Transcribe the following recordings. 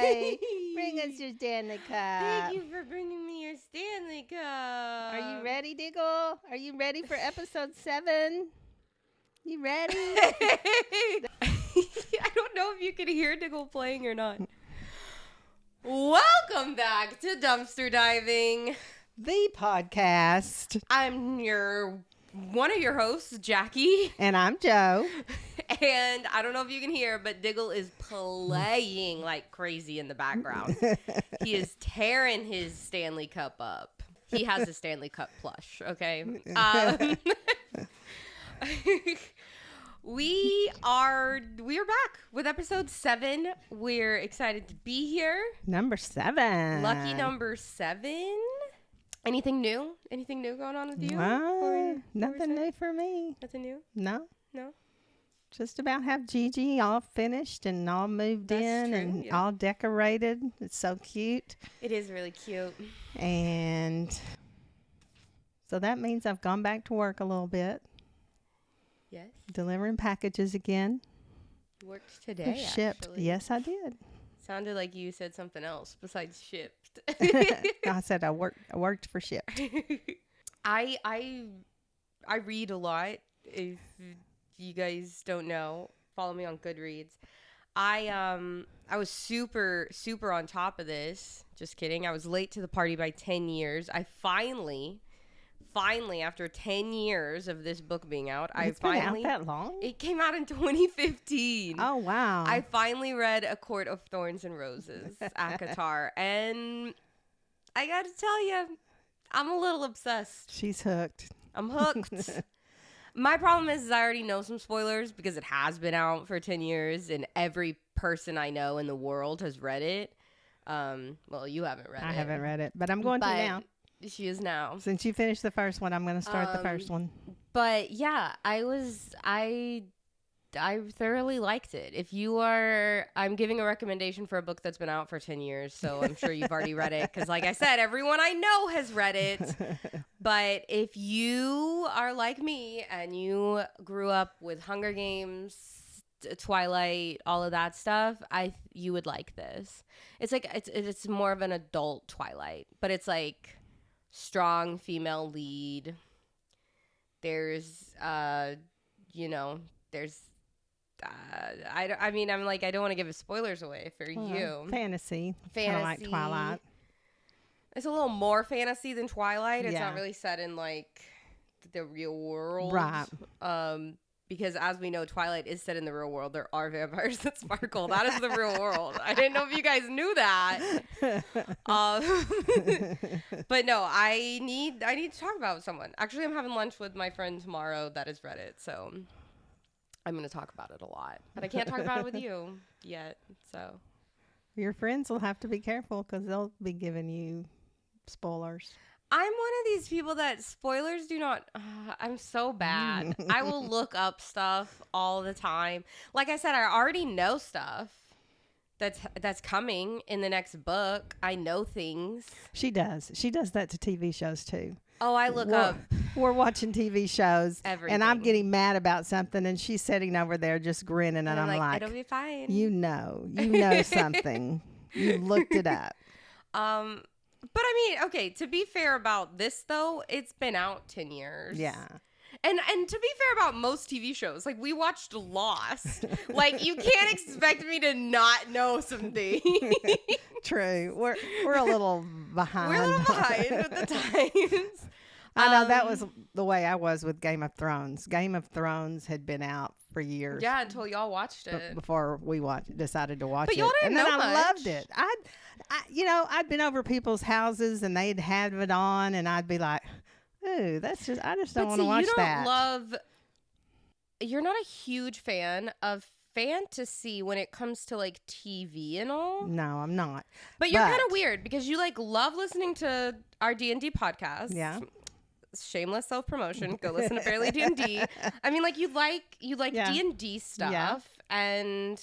Hi. Bring us your Stanley Cup. Thank you for bringing me your Stanley Cup. Are you ready, Diggle? Are you ready for episode 7? You ready? I don't know if you can hear Diggle playing or not. Welcome back to Dumpster Diving, The podcast. I'm one of your hosts, Jackie. And I'm Joe. And I don't know if you can hear, but Diggle is playing like crazy in the background. He is tearing his Stanley Cup up. He has a Stanley Cup plush, okay? We are back with episode 7. We're excited to be here. Number 7. Lucky number 7. Anything new? Anything new going on with you? Nothing new for me. Nothing new? No. No? Just about have Gigi all finished and all moved That's in true, and yeah. all decorated. It's so cute. It is really cute. And so that means I've gone back to work a little bit. Yes. Delivering packages again. You worked today, Shipped. actually. Yes, I did. Sounded like you said something else besides shipped. I said I worked for Shipped. I read a lot. If you guys don't know, follow me on Goodreads. I was super on top of this. Just kidding. I was late to the party by 10 years. I finally after 10 years of this book being out, It's been out that long? It came out in 2015. Oh, wow. I finally read A Court of Thorns and Roses, AITAH, and I got to tell you, I'm a little obsessed. She's hooked. I'm hooked. My problem is I already know some spoilers because it has been out for 10 years and every person I know in the world has read it. Well, you haven't read it. I haven't read it, but I'm going to now. She is now. Since you finished the first one, I'm going to start the first one. But yeah, I thoroughly liked it. I'm giving a recommendation for a book that's been out for 10 years, so I'm sure you've already read it. Because like I said, everyone I know has read it. But if you are like me and you grew up with Hunger Games, Twilight, all of that stuff, you would like this. It's like, it's more of an adult Twilight, but it's like strong female lead. There's, I don't want to give spoilers away for you. Fantasy. Kind of like Twilight. It's a little more fantasy than Twilight. It's Yeah. not really set in like the real world. Right. Because as we know, Twilight is set in the real world. There are vampires that sparkle. That is the real world. I didn't know if you guys knew that. But no, I need to talk about someone. Actually, I'm having lunch with my friend tomorrow that has read it, so I'm going to talk about it a lot. But I can't talk about it with you yet, so. Your friends will have to be careful because they'll be giving you spoilers. I'm one of these people that spoilers do not. I'm so bad. I will look up stuff all the time. Like I said, I already know stuff that's coming in the next book. I know things. She does. She does that to TV shows too. Oh, I look up. We're watching TV shows, everything. And I'm getting mad about something, and she's sitting over there just grinning, and I'm like, it'll be fine. You know something. You looked it up. But I mean, okay, to be fair about this, though, it's been out 10 years. Yeah. And to be fair about most TV shows, like, we watched Lost. Like, you can't expect me to not know something. True. We're a little behind. We're a little behind with the times. I know that was the way I was with Game of Thrones. Game of Thrones had been out for years. Yeah, until y'all watched it. Before we decided to watch it. But y'all didn't know much. And then I loved it. I'd been over people's houses and they'd have it on, and I'd be like, ooh, I just don't want to watch that. You're not a huge fan of fantasy when it comes to like TV and all. No, I'm not. But you're kind of weird because you like love listening to our D&D podcast. Yeah. Shameless self-promotion. Go listen to Barely D&D. I mean, like you like D&D stuff, and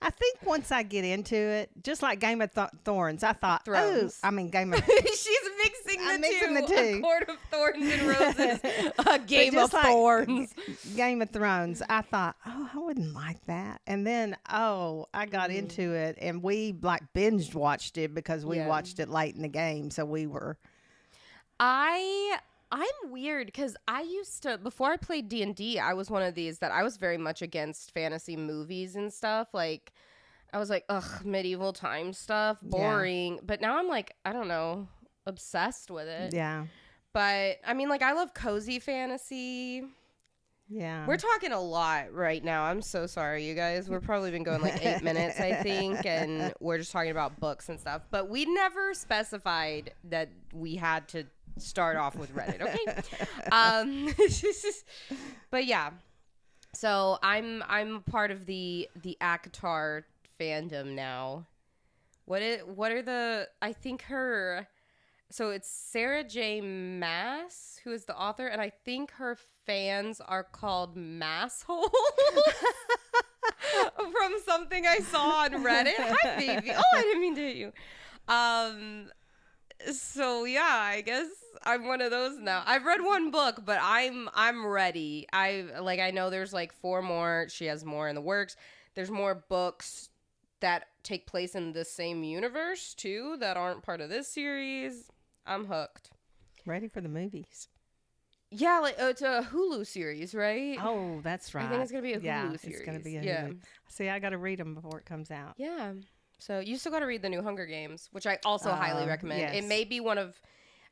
I think once I get into it, just like Game of Thorns, I thought, Thrones. Game of She's mixing the two. A Court of Thorns and Roses. A Game of Thorns. Game of Thrones. I thought, I wouldn't like that. And then, I got into it, and we like binge watched it because we watched it late in the game. So we were. I'm weird because I used to, before I played D&D, I was one of these that I was very much against fantasy movies and stuff. Like, I was like, ugh, medieval time stuff, boring. Yeah. But now I'm like, I don't know, obsessed with it. Yeah. But, I mean, like, I love cozy fantasy. Yeah. We're talking a lot right now. I'm so sorry, you guys. We've probably been going like 8 minutes, I think, and we're just talking about books and stuff. But we never specified that we had to start off with Reddit, okay? But yeah, so I'm part of the AITAH fandom now. What are the, I think so it's Sarah J. Maas who is the author, and I think her fans are called Massholes. From something I saw on Reddit. Hi, baby. Oh, I didn't mean to hit you. So yeah, I guess I'm one of those now. I've read one book, but I'm ready. I know there's like 4 more. She has more in the works. There's more books that take place in the same universe too that aren't part of this series. I'm hooked. Ready for the movies. Yeah, like it's a Hulu series, right? Oh, that's right. I think it's gonna be a Hulu series. It's gonna be a Hulu. See, I got to read them before it comes out. Yeah. So you still got to read the new Hunger Games, which I also highly recommend. Yes. It may be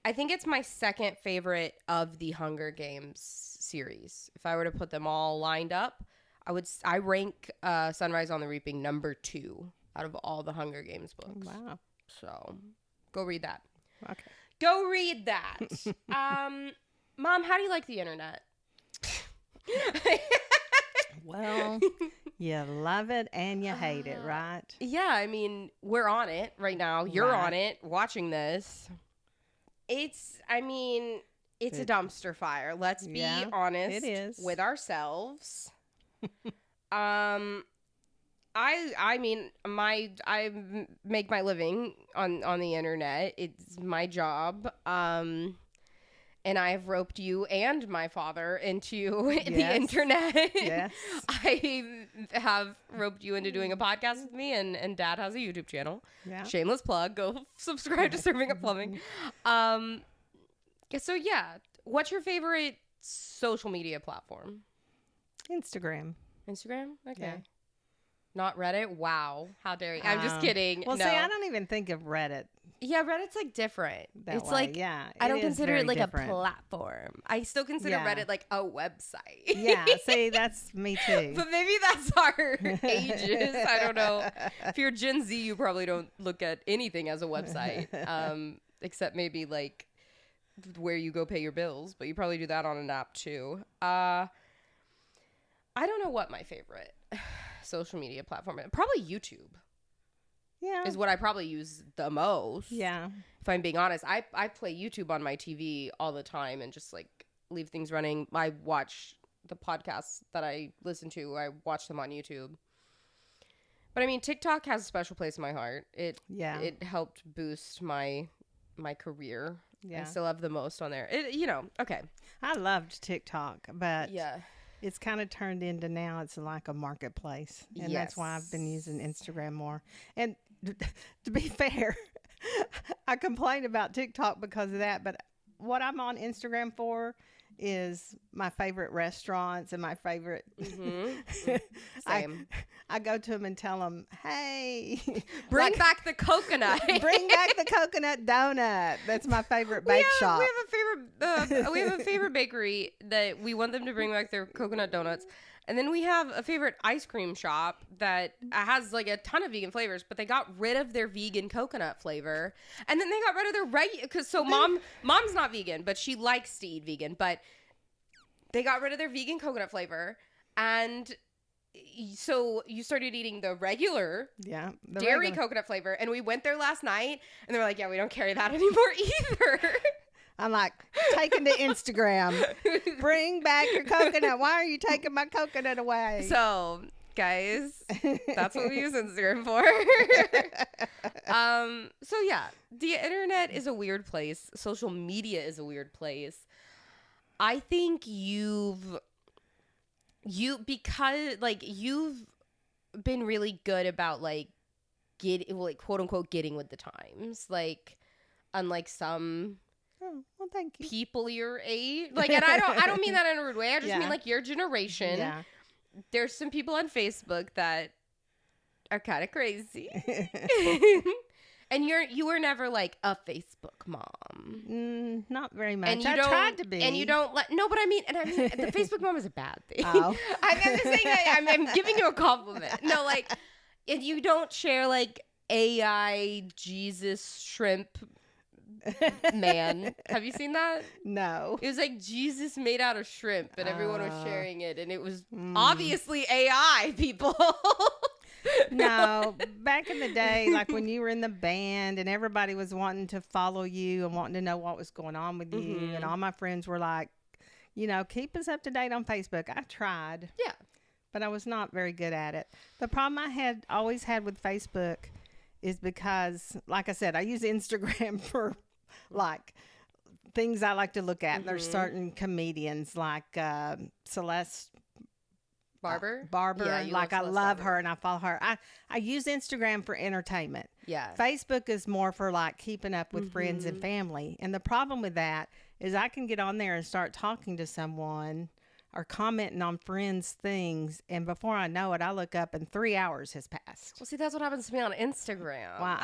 I think it's my second favorite of the Hunger Games series. If I were to put them all lined up, I rank Sunrise on the Reaping number 2 out of all the Hunger Games books. Wow. So go read that. Okay. Go read that. Mom, how do you like the internet? Well, you love it and you hate it, right? Yeah, I mean, we're on it right now. You're on it watching this. It's a dumpster fire. Let's be honest with ourselves. I make my living on the internet. It's my job. And I've roped you and my father into the internet. Yes. I have roped you into doing a podcast with me, and Dad has a YouTube channel. Yeah. Shameless plug. Go subscribe to Serving Up Plumbing. So yeah, what's your favorite social media platform? Instagram. Instagram? Okay. Yeah. Not Reddit? Wow. How dare you? I'm just kidding. Well, no. see, I don't even think of Reddit. Yeah, Reddit's like different. It's way. Like, yeah, I don't consider it like different. A platform. I still consider Reddit like a website. Yeah, see, that's me too. But maybe that's our ages. I don't know. If you're Gen Z, you probably don't look at anything as a website, except maybe like where you go pay your bills. But you probably do that on an app too. I don't know what my favorite social media platform is. Probably YouTube. Yeah. Is what I probably use the most. Yeah. If I'm being honest, I play YouTube on my TV all the time and just like leave things running. I watch the podcasts that I listen to. I watch them on YouTube. But I mean, TikTok has a special place in my heart. It helped boost my career. Yeah. I still have the most on there. Okay. I loved TikTok, but it's kind of turned into now it's like a marketplace. And that's why I've been using Instagram more. And to be fair, I complain about TikTok because of that, but what I'm on Instagram for is my favorite restaurants and my favorite. Same. I go to them and tell them, hey, bring back the coconut. Bring back the coconut donut. That's my favorite bake shop. We have a favorite bakery that we want them to bring back their coconut donuts. And then we have a favorite ice cream shop that has like a ton of vegan flavors, but they got rid of their vegan coconut flavor. And then they got rid of their mom's not vegan, but she likes to eat vegan, but they got rid of their vegan coconut flavor. And so you started eating the regular dairy coconut flavor. And we went there last night and they were like, yeah, we don't carry that anymore either. I'm like, taking to Instagram. Bring back your coconut. Why are you taking my coconut away? So guys. That's what we use Instagram for. So yeah, the internet is a weird place. Social media is a weird place. I think because like you've been really good about like quote unquote getting with the times, like unlike some well, thank you. people your age, like, and I don't mean that in a rude way. I just mean like your generation. Yeah. There's some people on Facebook that are kind of crazy. And you were never like a Facebook mom. Not very much. And I tried to be. And you don't let, no, but I mean the Facebook mom is a bad thing. Oh. I'm just saying that I'm giving you a compliment. No, like, and you don't share like AI Jesus shrimp man. Have you seen that? No. It was like Jesus made out of shrimp and everyone was sharing it and it was obviously AI, people. No, back in the day, like when you were in the band and everybody was wanting to follow you and wanting to know what was going on with you, and all my friends were like, keep us up to date on Facebook. I tried. Yeah. But I was not very good at it. The problem I always had with Facebook is because, like I said, I use Instagram for like things I like to look at. There's certain comedians like Celeste Barber. Yeah, like I love her and I follow her. I use Instagram for entertainment. Yeah. Facebook is more for like keeping up with friends and family. And the problem with that is I can get on there and start talking to someone or commenting on friends' things, and before I know it, I look up and 3 hours has passed. Well, see, that's what happens to me on Instagram. Well,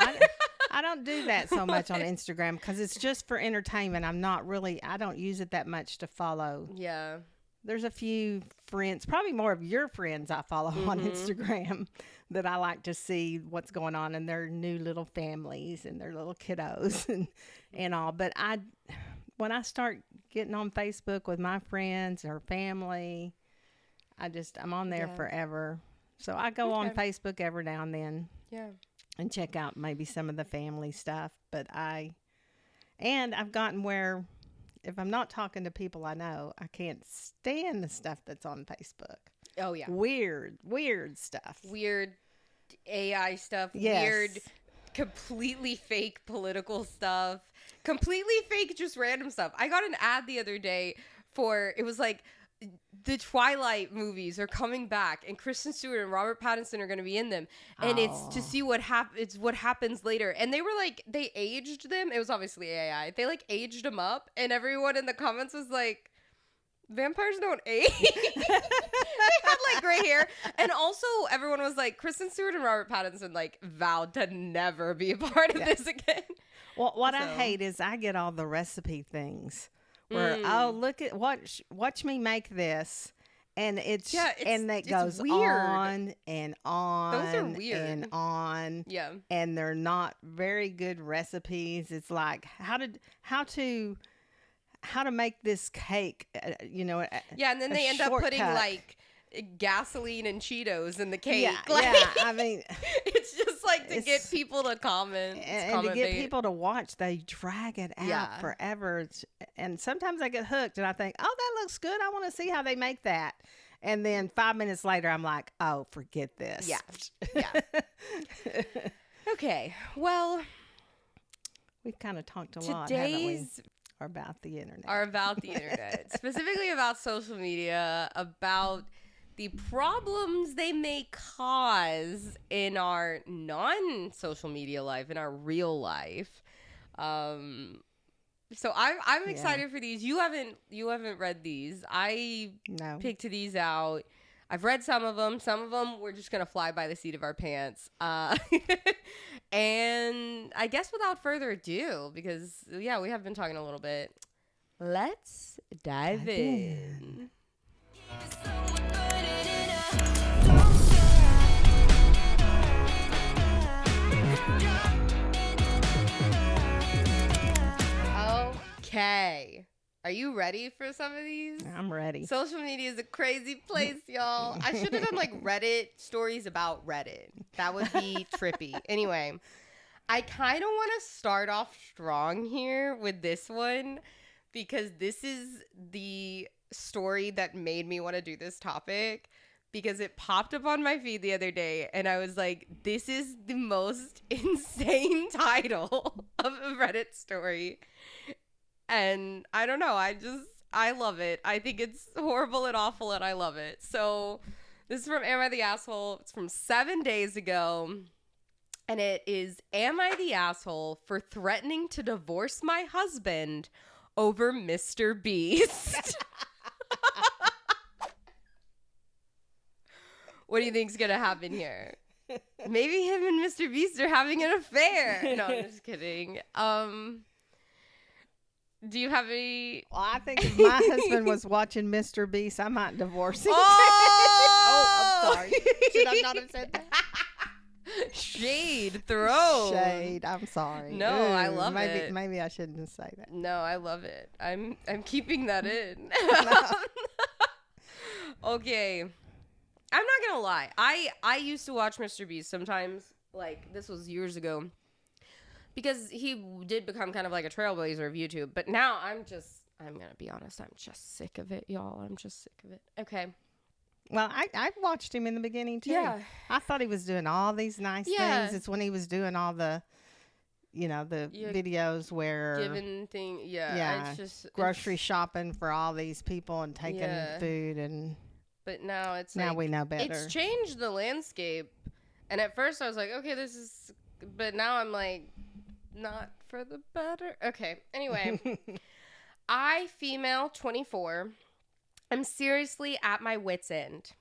I don't do that so much on Instagram because it's just for entertainment. I don't use it that much to follow. Yeah. There's a few friends, probably more of your friends I follow on Instagram that I like to see what's going on in their new little families and their little kiddos and all. But when I start getting on Facebook with my friends or family, I'm on there forever. So I go on Facebook every now and then. Yeah. And check out maybe some of the family stuff. But I've gotten where if I'm not talking to people I know, I can't stand the stuff that's on Facebook. Oh, yeah. Weird stuff. Weird AI stuff. Yes. Weird, completely fake political stuff. Completely fake, just random stuff. I got an ad the other day it was like, the Twilight movies are coming back and Kristen Stewart and Robert Pattinson are going to be in them. And it's to see what happens later. And they were like, they aged them. It was obviously AI. They like aged them up and everyone in the comments was like, vampires don't age. They had like gray hair. And also everyone was like, Kristen Stewart and Robert Pattinson like vowed to never be a part of this again. Well, what I hate is I get all the recipe things. Where look at watch me make this, and it goes weird. on and on. Those are weird and on. Yeah, and they're not very good recipes. It's like how to make this cake. Yeah, and then they end up putting like gasoline and Cheetos in the cake. Yeah, like, I mean, it's just like to get people to comment and to get people to watch. They drag it out forever, and sometimes I get hooked and I think, oh, that looks good, I want to see how they make that, and then 5 minutes later I'm like, oh, forget this. Yeah. Okay, well, we've kind of talked a lot, haven't we? About the internet. Specifically about social media, about the problems they may cause in our non-social media life, in our real life. So I'm excited for these. You haven't read these. I picked these out. I've read some of them. Some of them we're just gonna fly by the seat of our pants. And I guess without further ado, because we have been talking a little bit, let's dive in. Okay. Are you ready for some of these? I'm ready. Social media is a crazy place, y'all. I should have done like Reddit stories about Reddit. That would be trippy. Anyway, I kind of want to start off strong here with this one because this is the story that made me want to do this topic. because it popped up on my feed the other day, and I was like, this is the most insane title of a Reddit story. And I don't know, I love it. I think it's horrible and awful, and I love it. So this is from Am I the Asshole? It's from 7 days ago. And it is, am I the asshole for threatening to divorce my husband over MrBeast? What do you think's going to happen here? Maybe him and MrBeast are having an affair. No, I'm just kidding. Do you have any? Well, I think if my husband was watching MrBeast, I might divorce him. Oh, I'm sorry. Should I not have said that? Shade throw. Shade. I'm sorry. No, I love it. Maybe I shouldn't say that. No, I love it. I'm keeping that in. Okay. I'm not gonna lie. I used to watch MrBeast sometimes. Like, this was years ago, because he did become kind of like a trailblazer of YouTube. But now I'm gonna be honest, I'm just sick of it, y'all. I'm just sick of it. Okay. Well, I watched him in the beginning too. Yeah. I thought he was doing all these nice things. It's when he was doing all the, videos where giving thing. Yeah. It's grocery shopping for all these people and taking food and. But now now we know better. It's changed the landscape, and at first I was like, okay, this is. But now I'm like, not for the better. Okay. Anyway, I, female, 24. I'm seriously at my wit's end.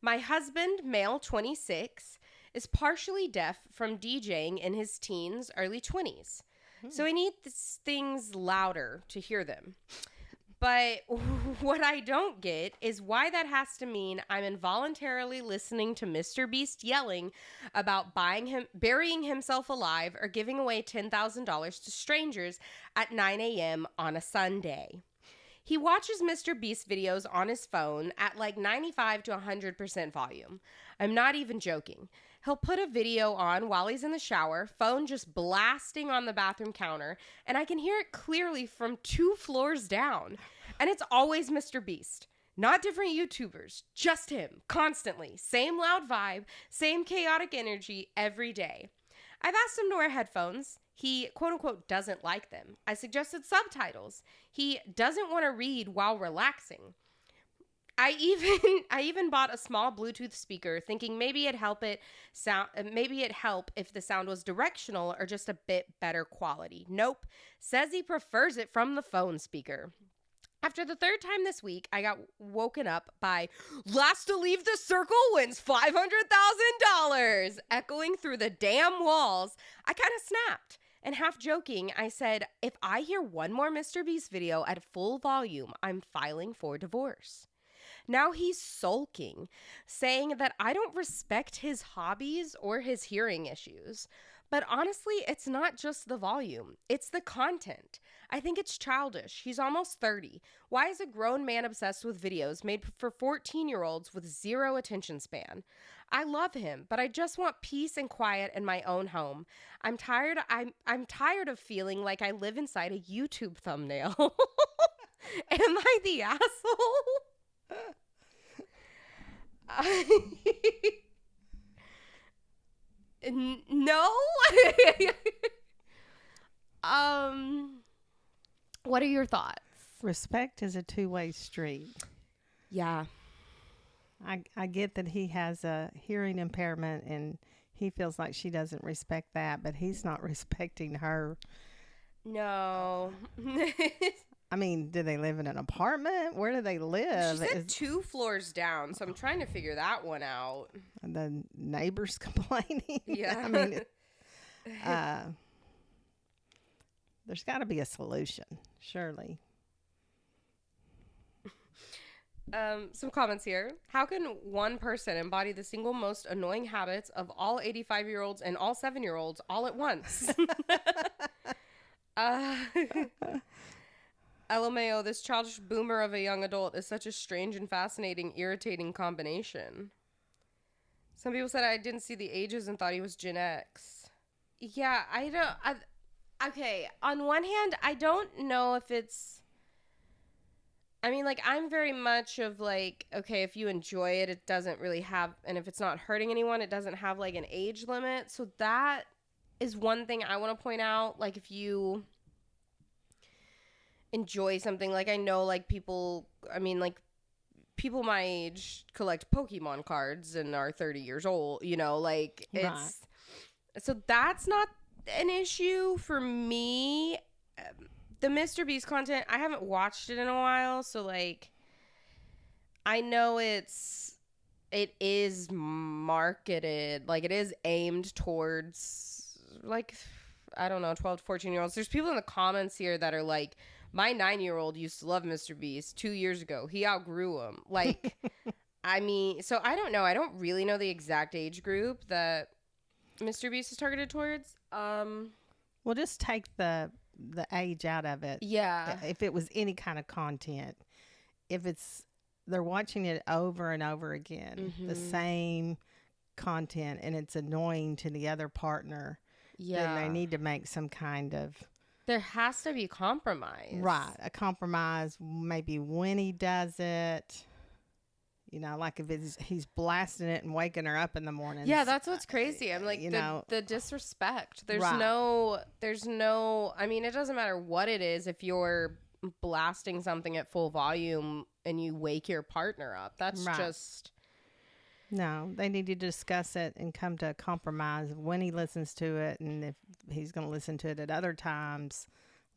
My husband, male 26, is partially deaf from DJing in his teens, early 20s. So he needs things louder to hear them. But what I don't get is why that has to mean I'm involuntarily listening to MrBeast yelling about burying himself alive or giving away $10,000 to strangers at 9 a.m. on a Sunday. He watches MrBeast videos on his phone at like 95 to 100% volume. I'm not even joking. He'll put a video on while he's in the shower, phone just blasting on the bathroom counter, and I can hear it clearly from 2 floors down. And it's always MrBeast. Not different YouTubers, just him, constantly. Same loud vibe, same chaotic energy every day. I've asked him to wear headphones. He, quote unquote, doesn't like them. I suggested subtitles. He doesn't want to read while relaxing. I even bought a small Bluetooth speaker, thinking maybe it'd help if the sound was directional or just a bit better quality. Nope. Says he prefers it from the phone speaker. After the 3rd time this week, I got woken up by "Last to leave the circle wins $500,000" echoing through the damn walls. I kind of snapped. And half joking, I said, if I hear one more MrBeast video at full volume, I'm filing for divorce. Now he's sulking, saying that I don't respect his hobbies or his hearing issues. But honestly, it's not just the volume. It's the content. I think it's childish. He's almost 30. Why is a grown man obsessed with videos made for 14-year-olds with zero attention span? I love him, but I just want peace and quiet in my own home. I'm tired of feeling like I live inside a YouTube thumbnail. Am I the asshole? No. What are your thoughts? Respect is a two-way street. Yeah. I get that he has a hearing impairment and he feels like she doesn't respect that, but he's not respecting her. No. I mean, do they live in an apartment? Where do they live? She said 2 floors down, so I'm trying to figure that one out. The neighbors complaining? Yeah. I mean, there's got to be a solution, surely. Some comments here. How can one person embody the single most annoying habits of all 85-year-olds and all 7-year-olds all at once? LMAO, this childish boomer of a young adult is such a strange and fascinating, irritating combination. Some people said I didn't see the ages and thought he was Gen X. Yeah, okay, on one hand, I don't know if it's... I mean, like, I'm very much of, like, okay, if you enjoy it, it doesn't really have, and if it's not hurting anyone, it doesn't have, like, an age limit. So that is one thing I want to point out. Like, if you enjoy something, like, I know, like, people my age collect Pokemon cards and are 30 years old, you know, like, it's, right. So that's not an issue for me. The MrBeast content, I haven't watched it in a while, so, like, I know it is marketed, like, it is aimed towards, like, I don't know, 12 to 14-year-olds. There's people in the comments here that are like, my 9-year-old used to love MrBeast 2 years ago. He outgrew him. Like, I mean, so I don't know. I don't really know the exact age group that MrBeast is targeted towards. Well, just take the age out of it. Yeah. If it was any kind of content, if they're watching it over and over again, the same content, and it's annoying to the other partner, then they need to make some kind of... There has to be compromise. Right. A compromise, maybe when he does it. You know, like if he's blasting it and waking her up in the morning. Yeah, that's what's crazy. I'm like, the disrespect. There's no, I mean, it doesn't matter what it is. If you're blasting something at full volume and you wake your partner up, that's just... No, they need to discuss it and come to a compromise when he listens to it, and if he's going to listen to it at other times,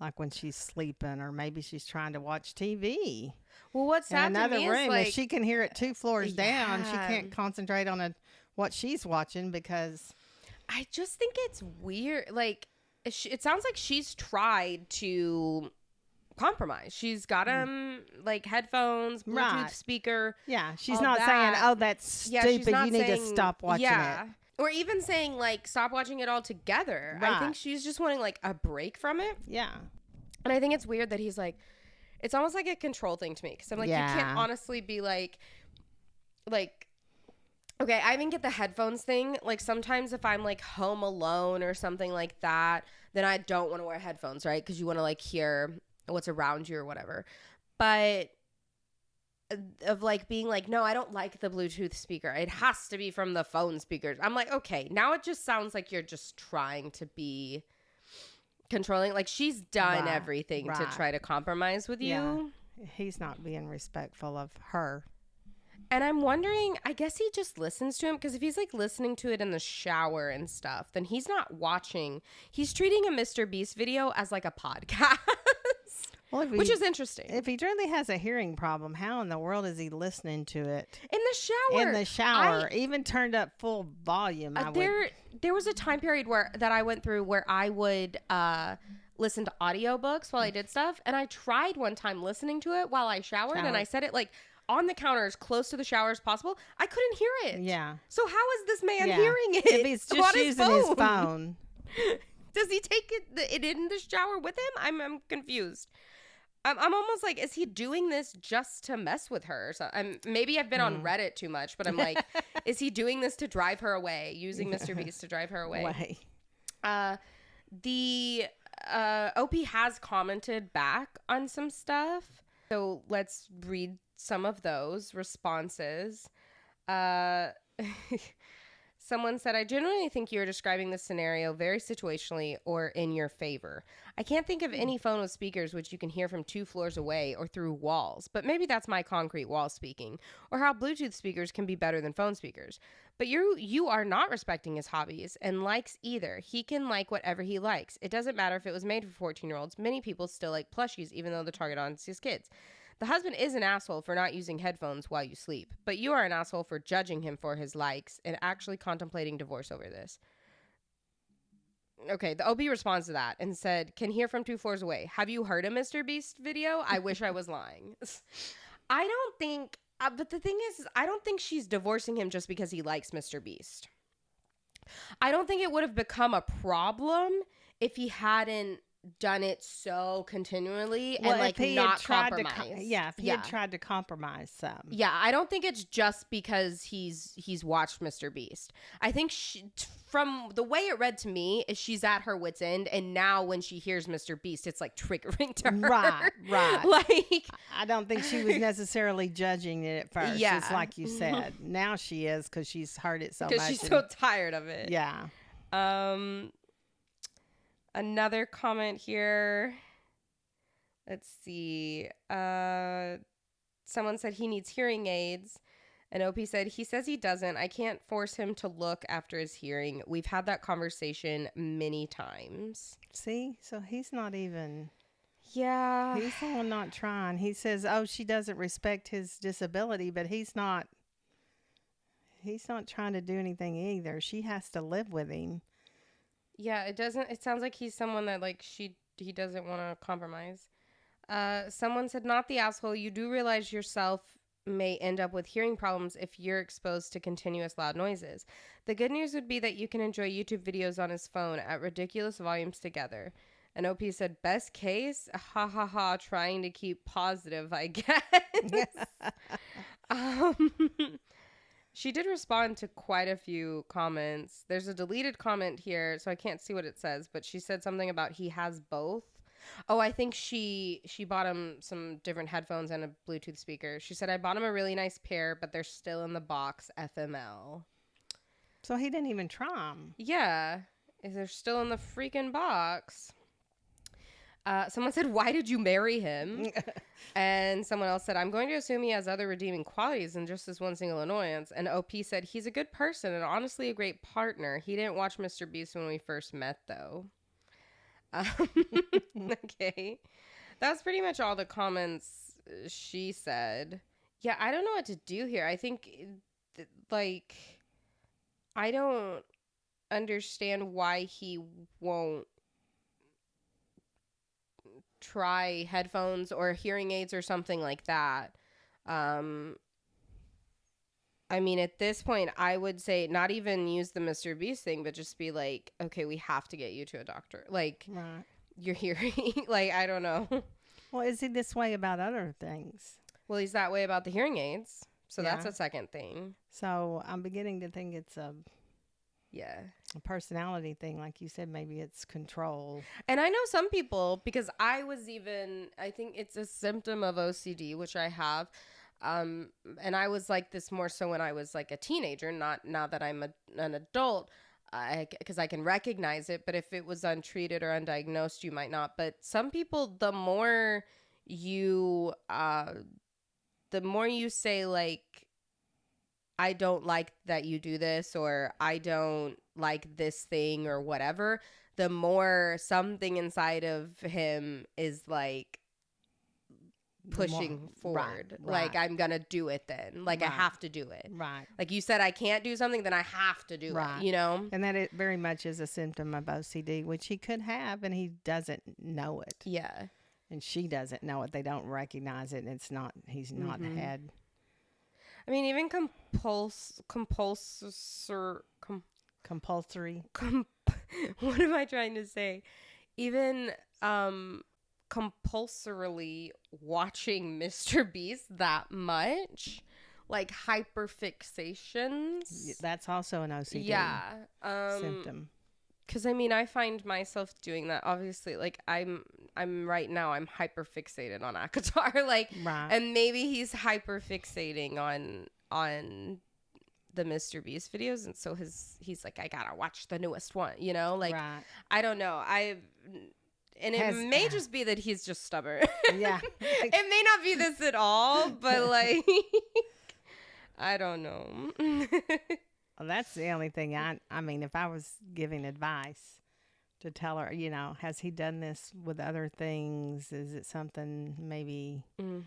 like when she's sleeping or maybe she's trying to watch TV. Well, what's sad to me is, like, if she can hear it 2 floors down, she can't concentrate on what she's watching because... I just think it's weird. Like, it sounds like she's tried to... compromise. She's got like headphones, Bluetooth speaker. Yeah, she's not saying, "Oh, that's stupid. You need to stop watching it." Or even saying, like, stop watching it altogether. Right. I think she's just wanting, like, a break from it. Yeah. And I think it's weird that he's like, it's almost like a control thing to me, because I'm like, you can't honestly be like, okay, I even get the headphones thing. Like, sometimes if I'm, like, home alone or something like that, then I don't want to wear headphones, right? Because you want to, like, hear what's around you or whatever. But of, like, being like, no, I don't like the Bluetooth speaker, it has to be from the phone speakers. I'm like, okay, now it just sounds like you're just trying to be controlling. Like, she's done everything to try to compromise with you. He's not being respectful of her. And I'm wondering, I guess he just listens to him, because if he's, like, listening to it in the shower and stuff, then he's not watching. He's treating a MrBeast video as, like, a podcast. Well, which is interesting. If he really has a hearing problem, how in the world is he listening to it? In the shower. In the shower. Even turned up full volume. There was a time period that I went through where I would listen to audiobooks while I did stuff. And I tried one time listening to it while I showered. And I set it, like, on the counter as close to the shower as possible. I couldn't hear it. Yeah. So how is this man hearing it? If he's just using his phone. Does he take it in the shower with him? I'm confused. I'm almost like, is he doing this just to mess with her? So maybe I've been on Reddit too much, but I'm like, is he doing this to drive her away? Using MrBeast to drive her away? The OP has commented back on some stuff, so let's read some of those responses. Someone said, I genuinely think you're describing this scenario very situationally or in your favor. I can't think of any phone with speakers which you can hear from 2 floors away or through walls, but maybe that's my concrete wall speaking, or how Bluetooth speakers can be better than phone speakers. But you are not respecting his hobbies and likes either. He can like whatever he likes. It doesn't matter if it was made for 14-year-olds. Many people still like plushies, even though the target audience is kids. The husband is an asshole for not using headphones while you sleep, but you are an asshole for judging him for his likes and actually contemplating divorce over this. Okay, the OB responds to that and said, can hear from 2 floors away. Have you heard a MrBeast video? I wish I was lying. I don't think, but the thing is, I don't think she's divorcing him just because he likes MrBeast. I don't think it would have become a problem if he hadn't done it so continually and like not compromise. If he had tried to compromise some. Yeah, I don't think it's just because he's watched MrBeast. I think from the way it read to me is she's at her wit's end, and now when she hears MrBeast, it's like triggering to her. Right. Like, I don't think she was necessarily judging it at first. Yeah. It's like you said. Now she is because she's heard it so much. Because she's so tired of it. Yeah. Another comment here. Let's see. Someone said he needs hearing aids. And OP said, he says he doesn't. I can't force him to look after his hearing. We've had that conversation many times. See? So he's not even... Yeah. He's the one not trying. He says, she doesn't respect his disability, but he's not trying to do anything either. She has to live with him. Yeah, it sounds like he's someone that like he doesn't want to compromise. Someone said, not the asshole. You do realize yourself may end up with hearing problems if you're exposed to continuous loud noises. The good news would be that you can enjoy YouTube videos on his phone at ridiculous volumes together. And OP said, best case, ha ha ha, trying to keep positive, I guess. She did respond to quite a few comments. There's a deleted comment here, so I can't see what it says, but she said something about he has both. Oh, I think she bought him some different headphones and a Bluetooth speaker. She said, I bought him a really nice pair, but they're still in the box, FML. So he didn't even try them. Yeah. They're still in the freaking box. Someone said, why did you marry him? And someone else said, I'm going to assume he has other redeeming qualities than just this one single annoyance. And OP said, he's a good person and honestly a great partner. He didn't watch MrBeast when we first met, though. Okay. That's pretty much all the comments she said. Yeah, I don't know what to do here. I think, I don't understand why he won't try headphones or hearing aids or something like that. I mean, at this point, I would say not even use the MrBeast thing, but just be like, okay, we have to get you to a doctor. Like, right. You're hearing, like, I don't know. Well, is he this way about other things? Well, he's that way about the hearing aids. So that's a second thing. So I'm beginning to think it's a personality thing. Like you said, maybe it's control. And I know some people, because I think it's a symptom of OCD, which I have. And I was like this more so when I was like a teenager, not now that I'm an adult, because I can recognize it. But if it was untreated or undiagnosed, you might not. But some people, the more you say like, I don't like that you do this, or I don't like this thing or whatever, the more something inside of him is like pushing forward. Right. Like, I'm going to do it then. Like, I have to do it. Right. Like you said, I can't do something, then I have to do it, you know? And that it very much is a symptom of OCD, which he could have, and he doesn't know it. Yeah. And she doesn't know it. They don't recognize it, and he's not had... I mean, even compulsory. What am I trying to say? Even compulsorily watching MrBeast that much, like hyperfixations. That's also an OCD symptom. Because I mean, I find myself doing that. Obviously, like I'm right now, I'm hyper fixated on AITAH, like, right. And maybe he's hyper fixating on the MrBeast videos, and so he's like, I gotta watch the newest one, you know, like, right. I don't know, it may just be that he's just stubborn. Yeah, it may not be this at all, but like, I don't know. Well, that's the only thing I mean, if I was giving advice to tell her, you know, has he done this with other things? Is it something maybe you'll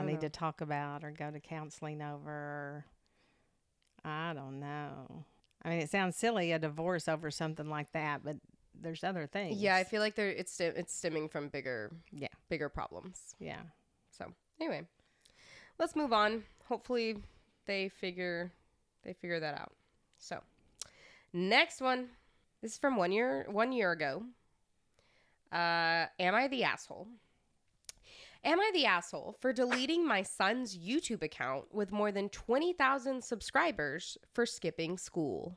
need to talk about or go to counseling over? Or, I don't know. I mean, it sounds silly, a divorce over something like that, but there's other things. Yeah, I feel like it's stemming from bigger problems. Yeah. So anyway, let's move on. Hopefully they figure that out. So next one. This is from 1 year ago. Am I the asshole? Am I the asshole for deleting my son's YouTube account with more than 20,000 subscribers for skipping school?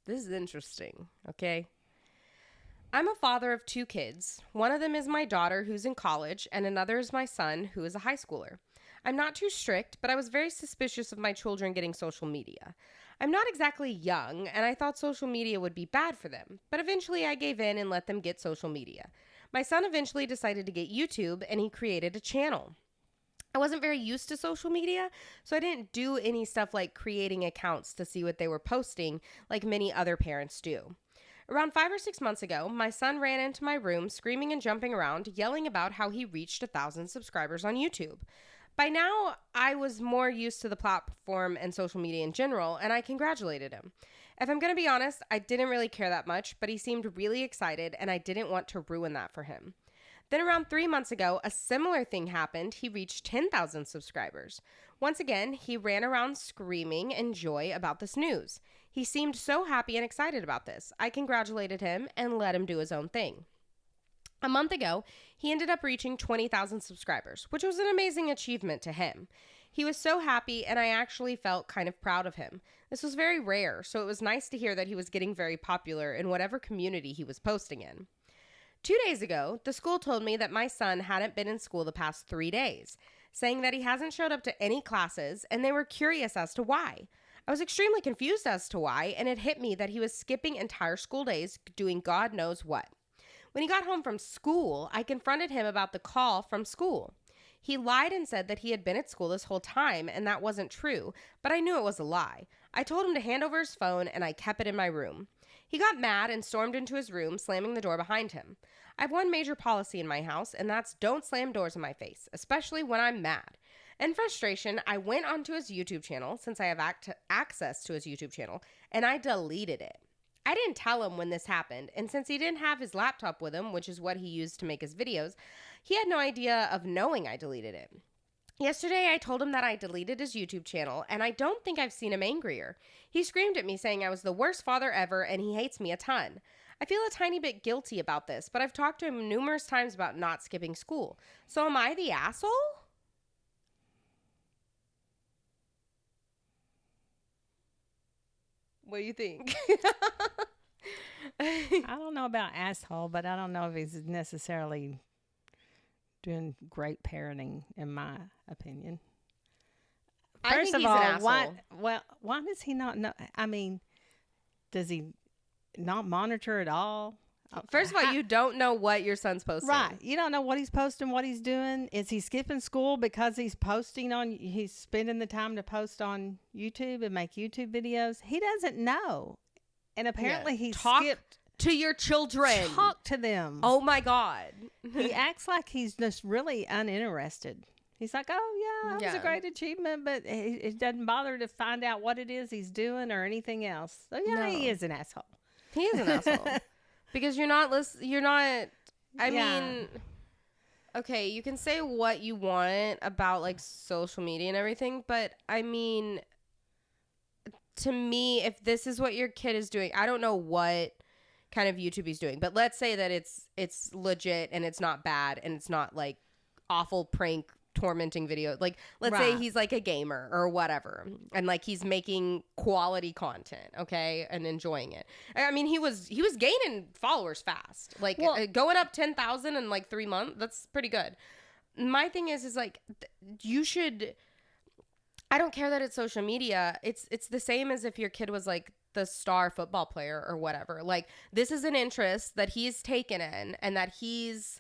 This is interesting, okay? I'm a father of 2 kids. One of them is my daughter, who's in college, and another is my son, who is a high schooler. I'm not too strict, but I was very suspicious of my children getting social media. I'm not exactly young, and I thought social media would be bad for them, but eventually I gave in and let them get social media. My son eventually decided to get YouTube, and he created a channel. I wasn't very used to social media, so I didn't do any stuff like creating accounts to see what they were posting like many other parents do. Around 5 or 6 months ago, my son ran into my room screaming and jumping around, yelling about how he reached 1,000 subscribers on YouTube. By now, I was more used to the platform and social media in general, and I congratulated him. If I'm going to be honest, I didn't really care that much, but he seemed really excited, and I didn't want to ruin that for him. Then around 3 months ago, a similar thing happened. He reached 10,000 subscribers. Once again, he ran around screaming in joy about this news. He seemed so happy and excited about this. I congratulated him and let him do his own thing. A month ago, he ended up reaching 20,000 subscribers, which was an amazing achievement to him. He was so happy, and I actually felt kind of proud of him. This was very rare, so it was nice to hear that he was getting very popular in whatever community he was posting in. 2 days ago, the school told me that my son hadn't been in school the past 3 days, saying that he hasn't showed up to any classes, and they were curious as to why. I was extremely confused as to why, and it hit me that he was skipping entire school days doing God knows what. When he got home from school, I confronted him about the call from school. He lied and said that he had been at school this whole time, and that wasn't true, but I knew it was a lie. I told him to hand over his phone, and I kept it in my room. He got mad and stormed into his room, slamming the door behind him. I have one major policy in my house, and that's don't slam doors in my face, especially when I'm mad. In frustration, I went onto his YouTube channel, since I have access to his YouTube channel, and I deleted it. I didn't tell him when this happened, and since he didn't have his laptop with him, which is what he used to make his videos, he had no idea of knowing I deleted it. Yesterday, I told him that I deleted his YouTube channel, and I don't think I've seen him angrier. He screamed at me saying I was the worst father ever, and he hates me a ton. I feel a tiny bit guilty about this, but I've talked to him numerous times about not skipping school. So am I the asshole? What do you think? I don't know about asshole, but I don't know if he's necessarily doing great parenting, in my opinion. First of all, why does he not know? I mean, does he not monitor at all? First of all, you don't know what your son's posting. Right. You don't know what he's posting, what he's doing. Is he skipping school because he's spending the time to post on YouTube and make YouTube videos? He doesn't know. And apparently he skipped. To your children. Talk to them. Oh my God. He acts like he's just really uninterested. He's like, oh yeah, that was a great achievement, but it doesn't bother to find out what it is he's doing or anything else. So yeah, he is an asshole. He is an asshole. Because you're not, I mean, okay, you can say what you want about like social media and everything, but I mean, to me, if this is what your kid is doing, I don't know what kind of YouTube he's doing, but let's say that it's legit and it's not bad and it's not like awful prank tormenting video. Like, let's say he's like a gamer or whatever, and like he's making quality content, okay, and enjoying it. I mean, he was gaining followers fast, like going up 10,000 in like 3 months. That's pretty good. My thing is like you should. I don't care that it's social media. It's the same as if your kid was like the star football player or whatever. Like, this is an interest that he's taken in and that he's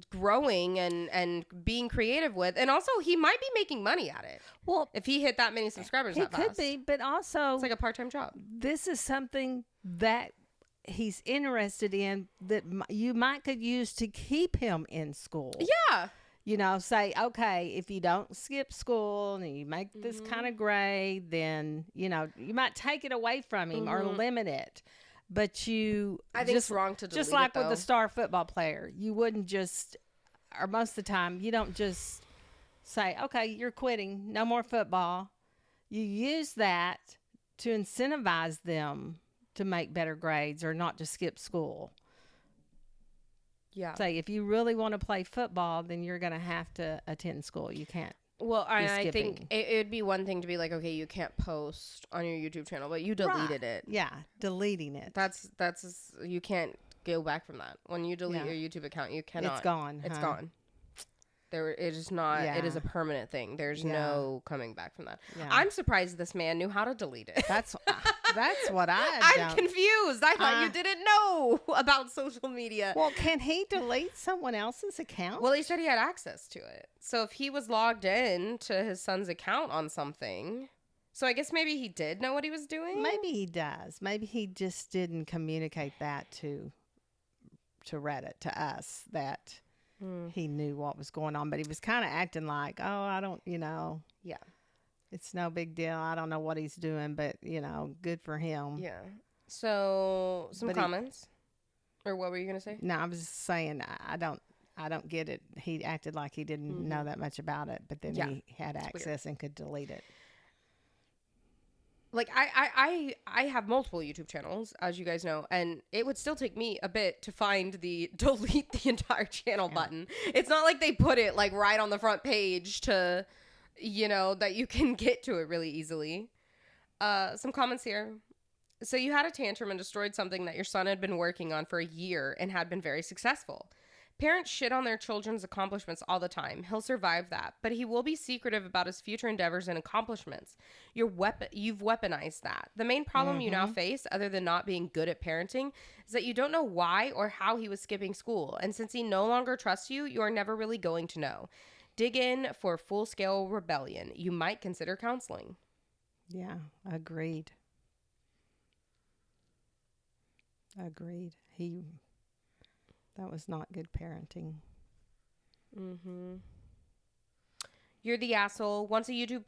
growing and being creative with, and also he might be making money at it. Well, if he hit that many subscribers, he could be, but also it's like a part-time job. This is something that he's interested in that you could use to keep him in school. Yeah. You know, say, okay, if you don't skip school and you make this kind of grade, then, you know, you might take it away from him or limit it. But I think it's wrong to delete just like it, with the star football player, you wouldn't just, or most of the time, you don't just say, okay, you're quitting, no more football. you use that to incentivize them to make better grades or not to skip school. Yeah. Say, if you really want to play football, then you're going to have to attend school. You can't. Well, I think it would be one thing to be like, okay, you can't post on your YouTube channel, but you deleted it. Yeah, deleting it. That's you can't go back from that. When you delete your YouTube account, you cannot. It's gone. It's gone. It is not. It is a permanent thing. There's no coming back from that. Yeah. I'm surprised this man knew how to delete it. That's what I'm confused. I thought you didn't know about social media. Well, can he delete someone else's account? Well, he said he had access to it. So if he was logged in to his son's account on something, so I guess maybe he did know what he was doing. Maybe he does. Maybe he just didn't communicate that to Reddit, to us, that. He knew what was going on, but he was kind of acting like, oh, I don't, Yeah. It's no big deal. I don't know what he's doing, but, good for him. Yeah. So, some comments? Or what were you going to say? No, I was just saying, I don't get it. He acted like he didn't know that much about it, but then he had access and could delete it. Like, I have multiple YouTube channels, as you guys know, and it would still take me a bit to find the delete the entire channel button. It's not like they put it, like, right on the front page to, that you can get to it really easily. Some comments here. So you had a tantrum and destroyed something that your son had been working on for a year and had been very successful. Parents shit on their children's accomplishments all the time. He'll survive that, but he will be secretive about his future endeavors and accomplishments. You've weaponized that. The main problem you now face, other than not being good at parenting, is that you don't know why or how he was skipping school. And since he no longer trusts you, you are never really going to know. Dig in for full-scale rebellion. You might consider counseling. Yeah, agreed. Agreed. That was not good parenting. You're the asshole. Once a YouTube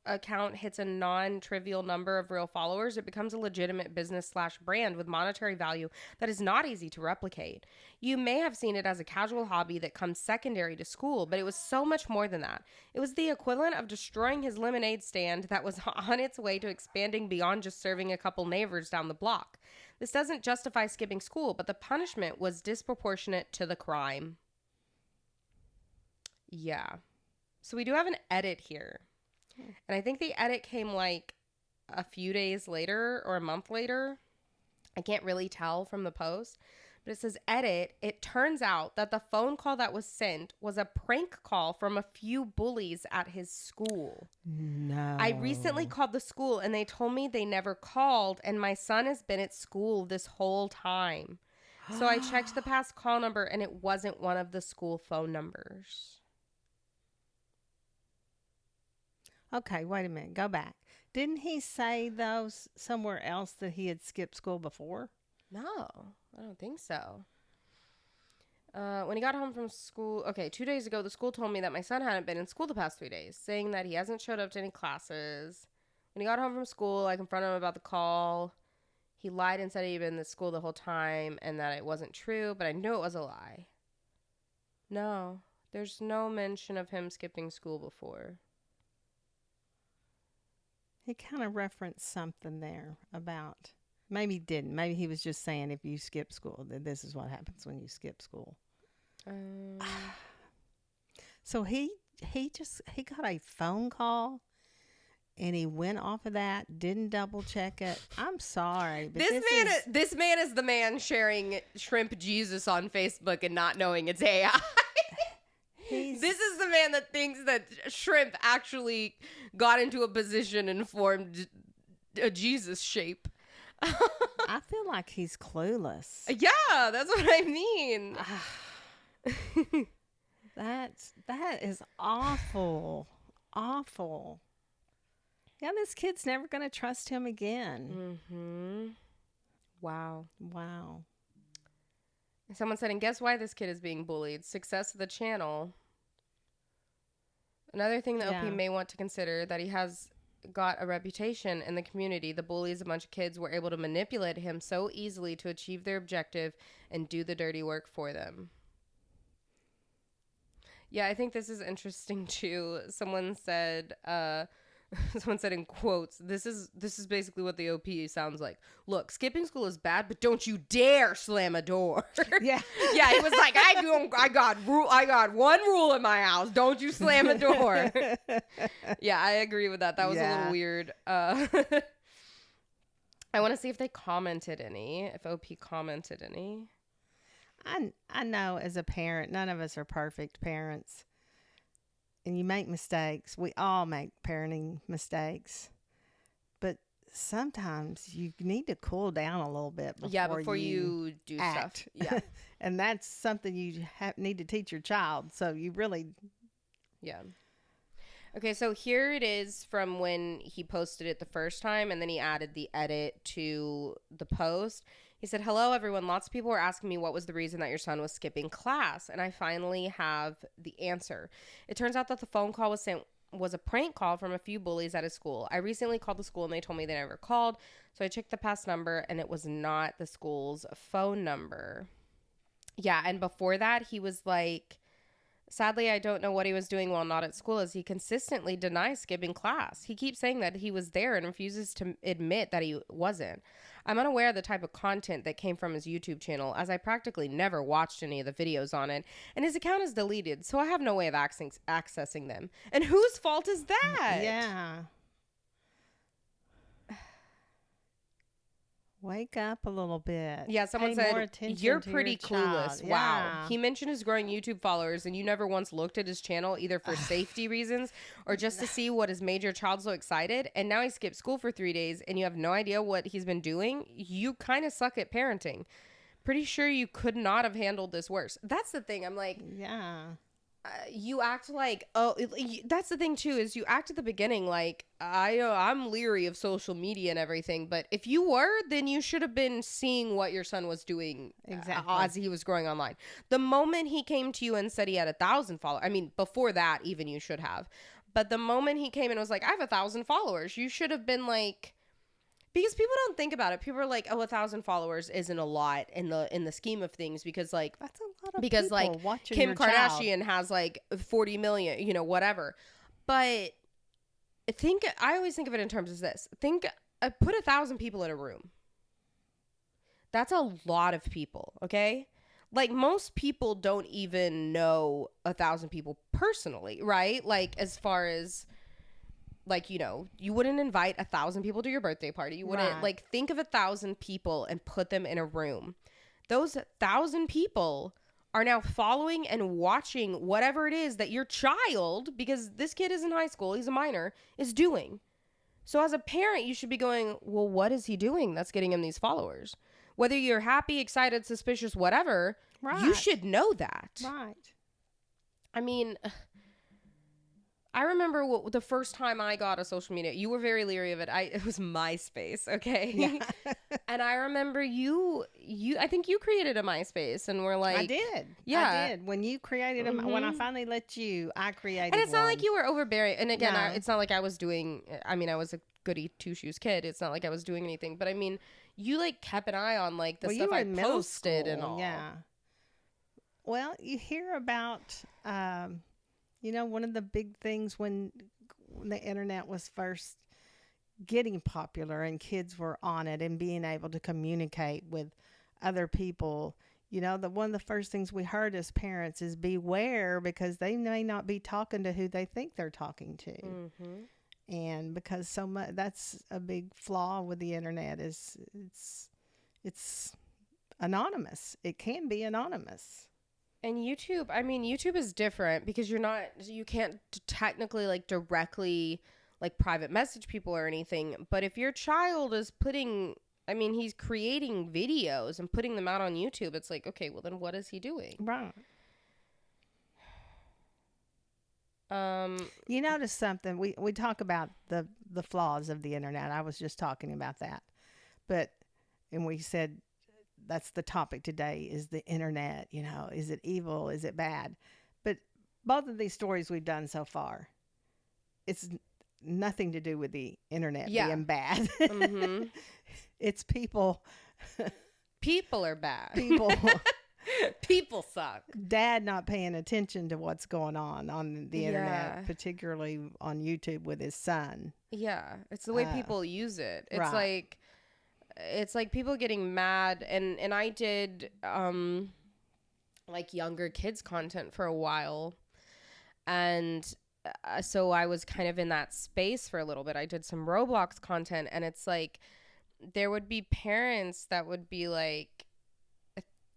account hits a non-trivial number of real followers, it becomes a legitimate business/brand with monetary value that is not easy to replicate. You may have seen it as a casual hobby that comes secondary to school, but it was so much more than that. It was the equivalent of destroying his lemonade stand that was on its way to expanding beyond just serving a couple neighbors down the block. This doesn't justify skipping school, but the punishment was disproportionate to the crime. Yeah. So we do have an edit here. And I think the edit came like a few days later or a month later. I can't really tell from the post. But it says, edit. It turns out that the phone call that was sent was a prank call from a few bullies at his school. No. I recently called the school and they told me they never called and my son has been at school this whole time. So I checked the past call number and it wasn't one of the school phone numbers. Okay, wait a minute. Go back. Didn't he say, though, somewhere else that he had skipped school before? No, I don't think so. When he got home from school, 2 days ago, the school told me that my son hadn't been in school the past 3 days, saying that he hasn't showed up to any classes. When he got home from school, I confronted him about the call. He lied and said he'd been in school the whole time and that it wasn't true, but I knew it was a lie. No, there's no mention of him skipping school before. He kind of referenced something there about... Maybe he didn't. Maybe he was just saying if you skip school, then this is what happens when you skip school. So he got a phone call and he went off of that, didn't double check it. I'm sorry. But this man is the man sharing shrimp Jesus on Facebook and not knowing it's AI. This is the man that thinks that shrimp actually got into a position and formed a Jesus shape. I feel like he's clueless. Yeah, that's what I mean. That is awful. Awful. Yeah, this kid's never going to trust him again. Wow. Someone said, and guess why this kid is being bullied? Success of the channel. Another thing that OP may want to consider, that he has got a reputation in the community. The bullies, a bunch of kids, were able to manipulate him so easily to achieve their objective and do the dirty work for them. Yeah, I think this is interesting too. Someone said, Someone said in quotes, this is basically what the OP sounds like. Look, skipping school is bad, but don't you dare slam a door. Yeah. Yeah, he was like, I got one rule in my house. Don't you slam a door. Yeah, I agree with that. That was a little weird. I want to see if they commented any, if OP commented any. I know as a parent, none of us are perfect parents. And you make mistakes. We all make parenting mistakes. But sometimes you need to cool down a little bit before you do act. Stuff. Yeah. And that's something you need to teach your child. So you really... Yeah. Okay, so here it is from when he posted it the first time, and then he added the edit to the post. He said, hello, everyone. Lots of people were asking me what was the reason that your son was skipping class, and I finally have the answer. It turns out that the phone call was a prank call from a few bullies at his school. I recently called the school, and they told me they never called, so I checked the past number, and it was not the school's phone number. Yeah, and before that, he was like... Sadly, I don't know what he was doing while not at school, as he consistently denies skipping class. He keeps saying that he was there and refuses to admit that he wasn't. I'm unaware of the type of content that came from his YouTube channel, as I practically never watched any of the videos on it, and his account is deleted, so I have no way of accessing them. And whose fault is that? Yeah. Wake up a little bit. Yeah, someone said, you're pretty clueless. Wow. He mentioned his growing YouTube followers, and you never once looked at his channel either for safety reasons or just to see what has made your child so excited. And now he skipped school for 3 days, and you have no idea what he's been doing. You kind of suck at parenting. Pretty sure you could not have handled this worse. That's the thing. I'm like, yeah. You act like, that's the thing too, is you act at the beginning like, I'm leery of social media and everything, but if you were, then you should have been seeing what your son was doing as he was growing online. The moment he came to you and said he had 1,000 followers, I mean, before that even you should have, but the moment he came and was like, I have 1,000 followers, you should have been like, because people don't think about it. People are like, 1,000 followers isn't a lot in the scheme of things, because like that's a lot of people watching Kim your Kardashian child. has like 40 million, whatever. But I always think of it in terms of this. Put 1,000 people in a room. That's a lot of people, okay? Like most people don't even know 1,000 people personally, right? Like as far as like, you wouldn't invite 1,000 people to your birthday party. You wouldn't like think of 1,000 people and put them in a room. Those 1,000 people are now following and watching whatever it is that your child, because this kid is in high school, he's a minor, is doing. So as a parent, you should be going, well, what is he doing that's getting him these followers? Whether you're happy, excited, suspicious, whatever, you should know that. Right. I mean... I remember the first time I got a social media, you were very leery of it. It was MySpace, okay? Yeah. And I remember I think you created a MySpace and we're like... I did. Yeah. I did. When you created when I finally let you, I created And it's not one. like you were overbearing. And again, it's not like I was doing... I mean, I was a goody two-shoes kid. It's not like I was doing anything. But I mean, you like kept an eye on like the stuff I posted and all. Yeah. Well, you hear about... one of the big things when the internet was first getting popular and kids were on it and being able to communicate with other people, one of the first things we heard as parents is beware, because they may not be talking to who they think they're talking to. Mm-hmm. And because so much, that's a big flaw with the internet, is it's anonymous. It can be anonymous. And YouTube is different because you can't technically like directly like private message people or anything. But if your child is he's creating videos and putting them out on YouTube, it's like, okay, well then what is he doing? Right. You notice something, we talk about the flaws of the internet. I was just talking about that. And we said, that's the topic today, is the internet, is it evil? Is it bad? But both of these stories we've done so far, it's nothing to do with the internet being bad. Mm-hmm. It's people. People are bad. People People suck. Dad not paying attention to what's going on the internet, particularly on YouTube with his son. Yeah, it's the way people use it. It's like people getting mad, and I did like younger kids content for a while, and so I was kind of in that space for a little bit. I did some Roblox content, and it's like there would be parents that would be like,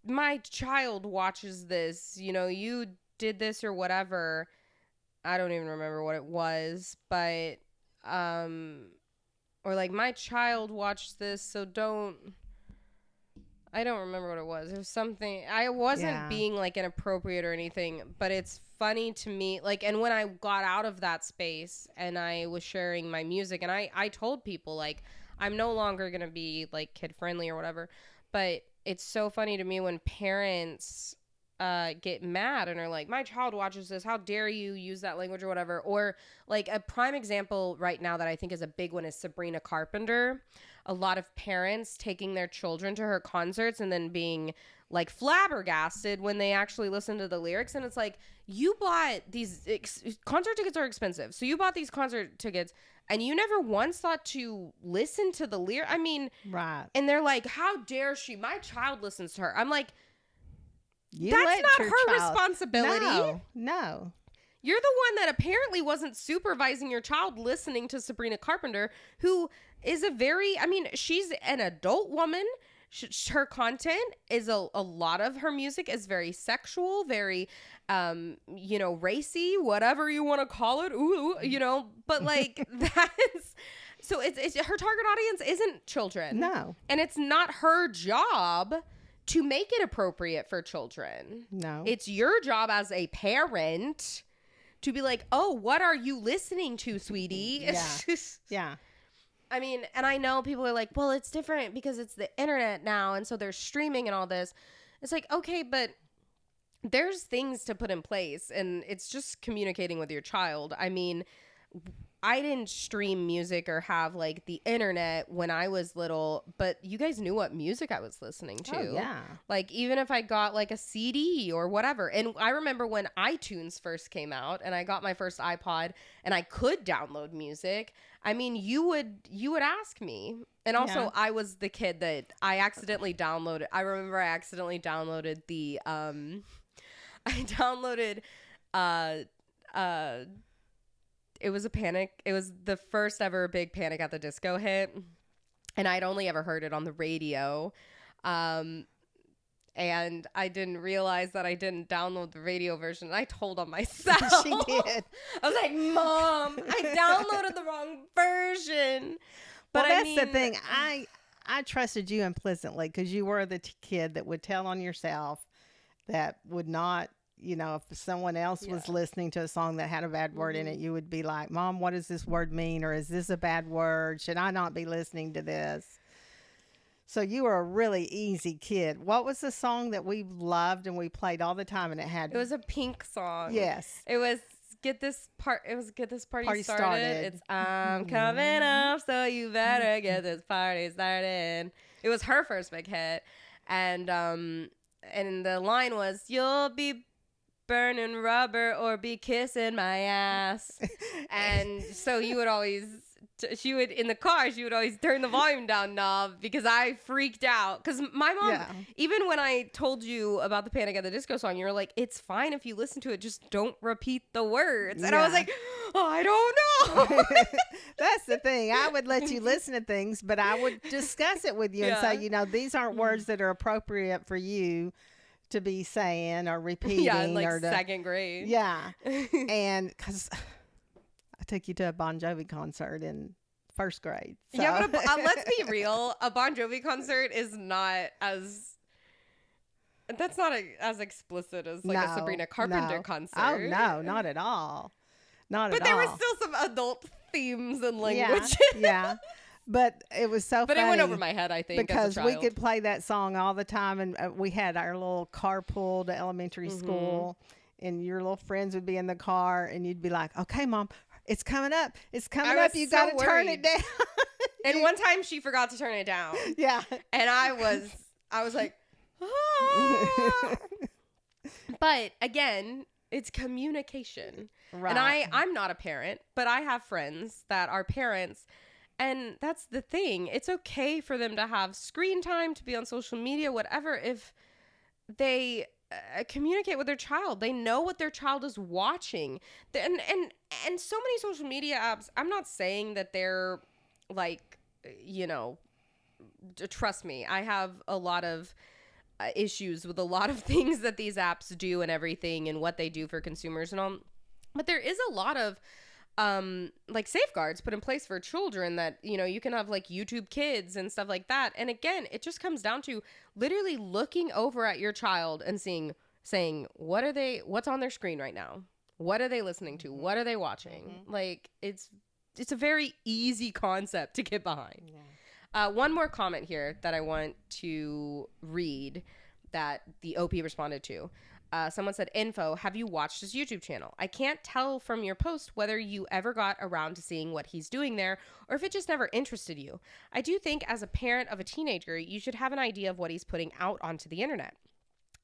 my child watches this, you know, you did this or whatever. I don't even remember what it was, but or like, my child watched this, so I don't remember what it was. It was something, I wasn't being like inappropriate or anything, but it's funny to me, like, and when I got out of that space and I was sharing my music, and I told people, like, I'm no longer going to be like kid friendly or whatever, but it's so funny to me when parents get mad and are like, my child watches this, how dare you use that language or whatever. Or like a prime example right now that I think is a big one is Sabrina Carpenter. A lot of parents taking their children to her concerts and then being like flabbergasted when they actually listen to the lyrics. And it's like, you bought these concert tickets are expensive. So you bought these concert tickets and you never once thought to listen to the lyric. I mean, right. And they're like, how dare she? My child listens to her. I'm like, that's not her responsibility. No. You're the one that apparently wasn't supervising your child listening to Sabrina Carpenter, who is she's an adult woman. Her content is a lot of her music is very sexual, very, racy, whatever you want to call it. Ooh, but like that's, so it's her target audience isn't children. No. And it's not her job to make it appropriate for children. No. It's your job as a parent to be like, oh, what are you listening to, sweetie? Yeah. Yeah. I mean, and I know people are like, well, it's different because it's the internet now, and so there's streaming and all this. It's like, okay, but there's things to put in place, and it's just communicating with your child. I mean, I didn't stream music or have like the internet when I was little, but you guys knew what music I was listening to. Oh, yeah. Like, even if I got like a CD or whatever. And I remember when iTunes first came out and I got my first iPod and I could download music. I mean, you would ask me. And also I was the kid that I accidentally downloaded. I remember I accidentally downloaded the, it was a Panic. It was the first ever big Panic at the Disco hit. And I'd only ever heard it on the radio. And I didn't realize that I didn't download the radio version. I told on myself. She did. I was like, Mom, I downloaded the wrong version. But that's the thing. I trusted you implicitly because you were the kid that would tell on yourself, that would not, if someone else was listening to a song that had a bad word in it, you would be like, Mom, what does this word mean? Or is this a bad word? Should I not be listening to this? So you were a really easy kid. What was the song that we loved and we played all the time? And it was a Pink song. Yes. It was Get This Party Started. It's I'm coming up, so you better get this party started. It was her first big hit. And the line was, you'll be burning rubber or be kissing my ass. And so you would always, in the car, she would always turn the volume down knob because I freaked out. Because my mom, even when I told you about the Panic at the Disco song, you were like, it's fine if you listen to it, just don't repeat the words. And I was like, oh, I don't know. That's the thing. I would let you listen to things, but I would discuss it with you and say, these aren't words that are appropriate for you to be saying or repeating. Yeah, in like second grade. Yeah. And because I took you to a Bon Jovi concert in first grade. So. Yeah, but let's be real. A Bon Jovi concert is not as... That's not as explicit as like a Sabrina Carpenter concert. Oh, no, not at all. But there were still some adult themes and language. Yeah. But it was so funny. But it went over my head, I think, because we could play that song all the time. And we had our little carpool to elementary school. And your little friends would be in the car. And you'd be like, okay, Mom, it's coming up. It's coming up. You got to turn it down. And one time she forgot to turn it down. Yeah. And I was like, But again, it's communication. Right. And I'm not a parent, but I have friends that are parents. And that's the thing. It's okay for them to have screen time, to be on social media, whatever, if they communicate with their child. They know what their child is watching. And so many social media apps, I'm not saying that they're like, you know, trust me, I have a lot of issues with a lot of things that these apps do and everything and what they do for consumers and all. But there is a lot of like safeguards put in place for children that, you know, you can have like YouTube Kids and stuff like that. And again, it just comes down to literally looking over at your child and saying, what's on their screen right now? What are they listening to? What are they watching? Like, it's a very easy concept to get behind. Yeah. One more comment here that I want to read that the OP responded to. Someone said, info, have you watched his YouTube channel? I can't tell from your post whether you ever got around to seeing what he's doing there or if it just never interested you. I do think as a parent of a teenager, you should have an idea of what he's putting out onto the internet.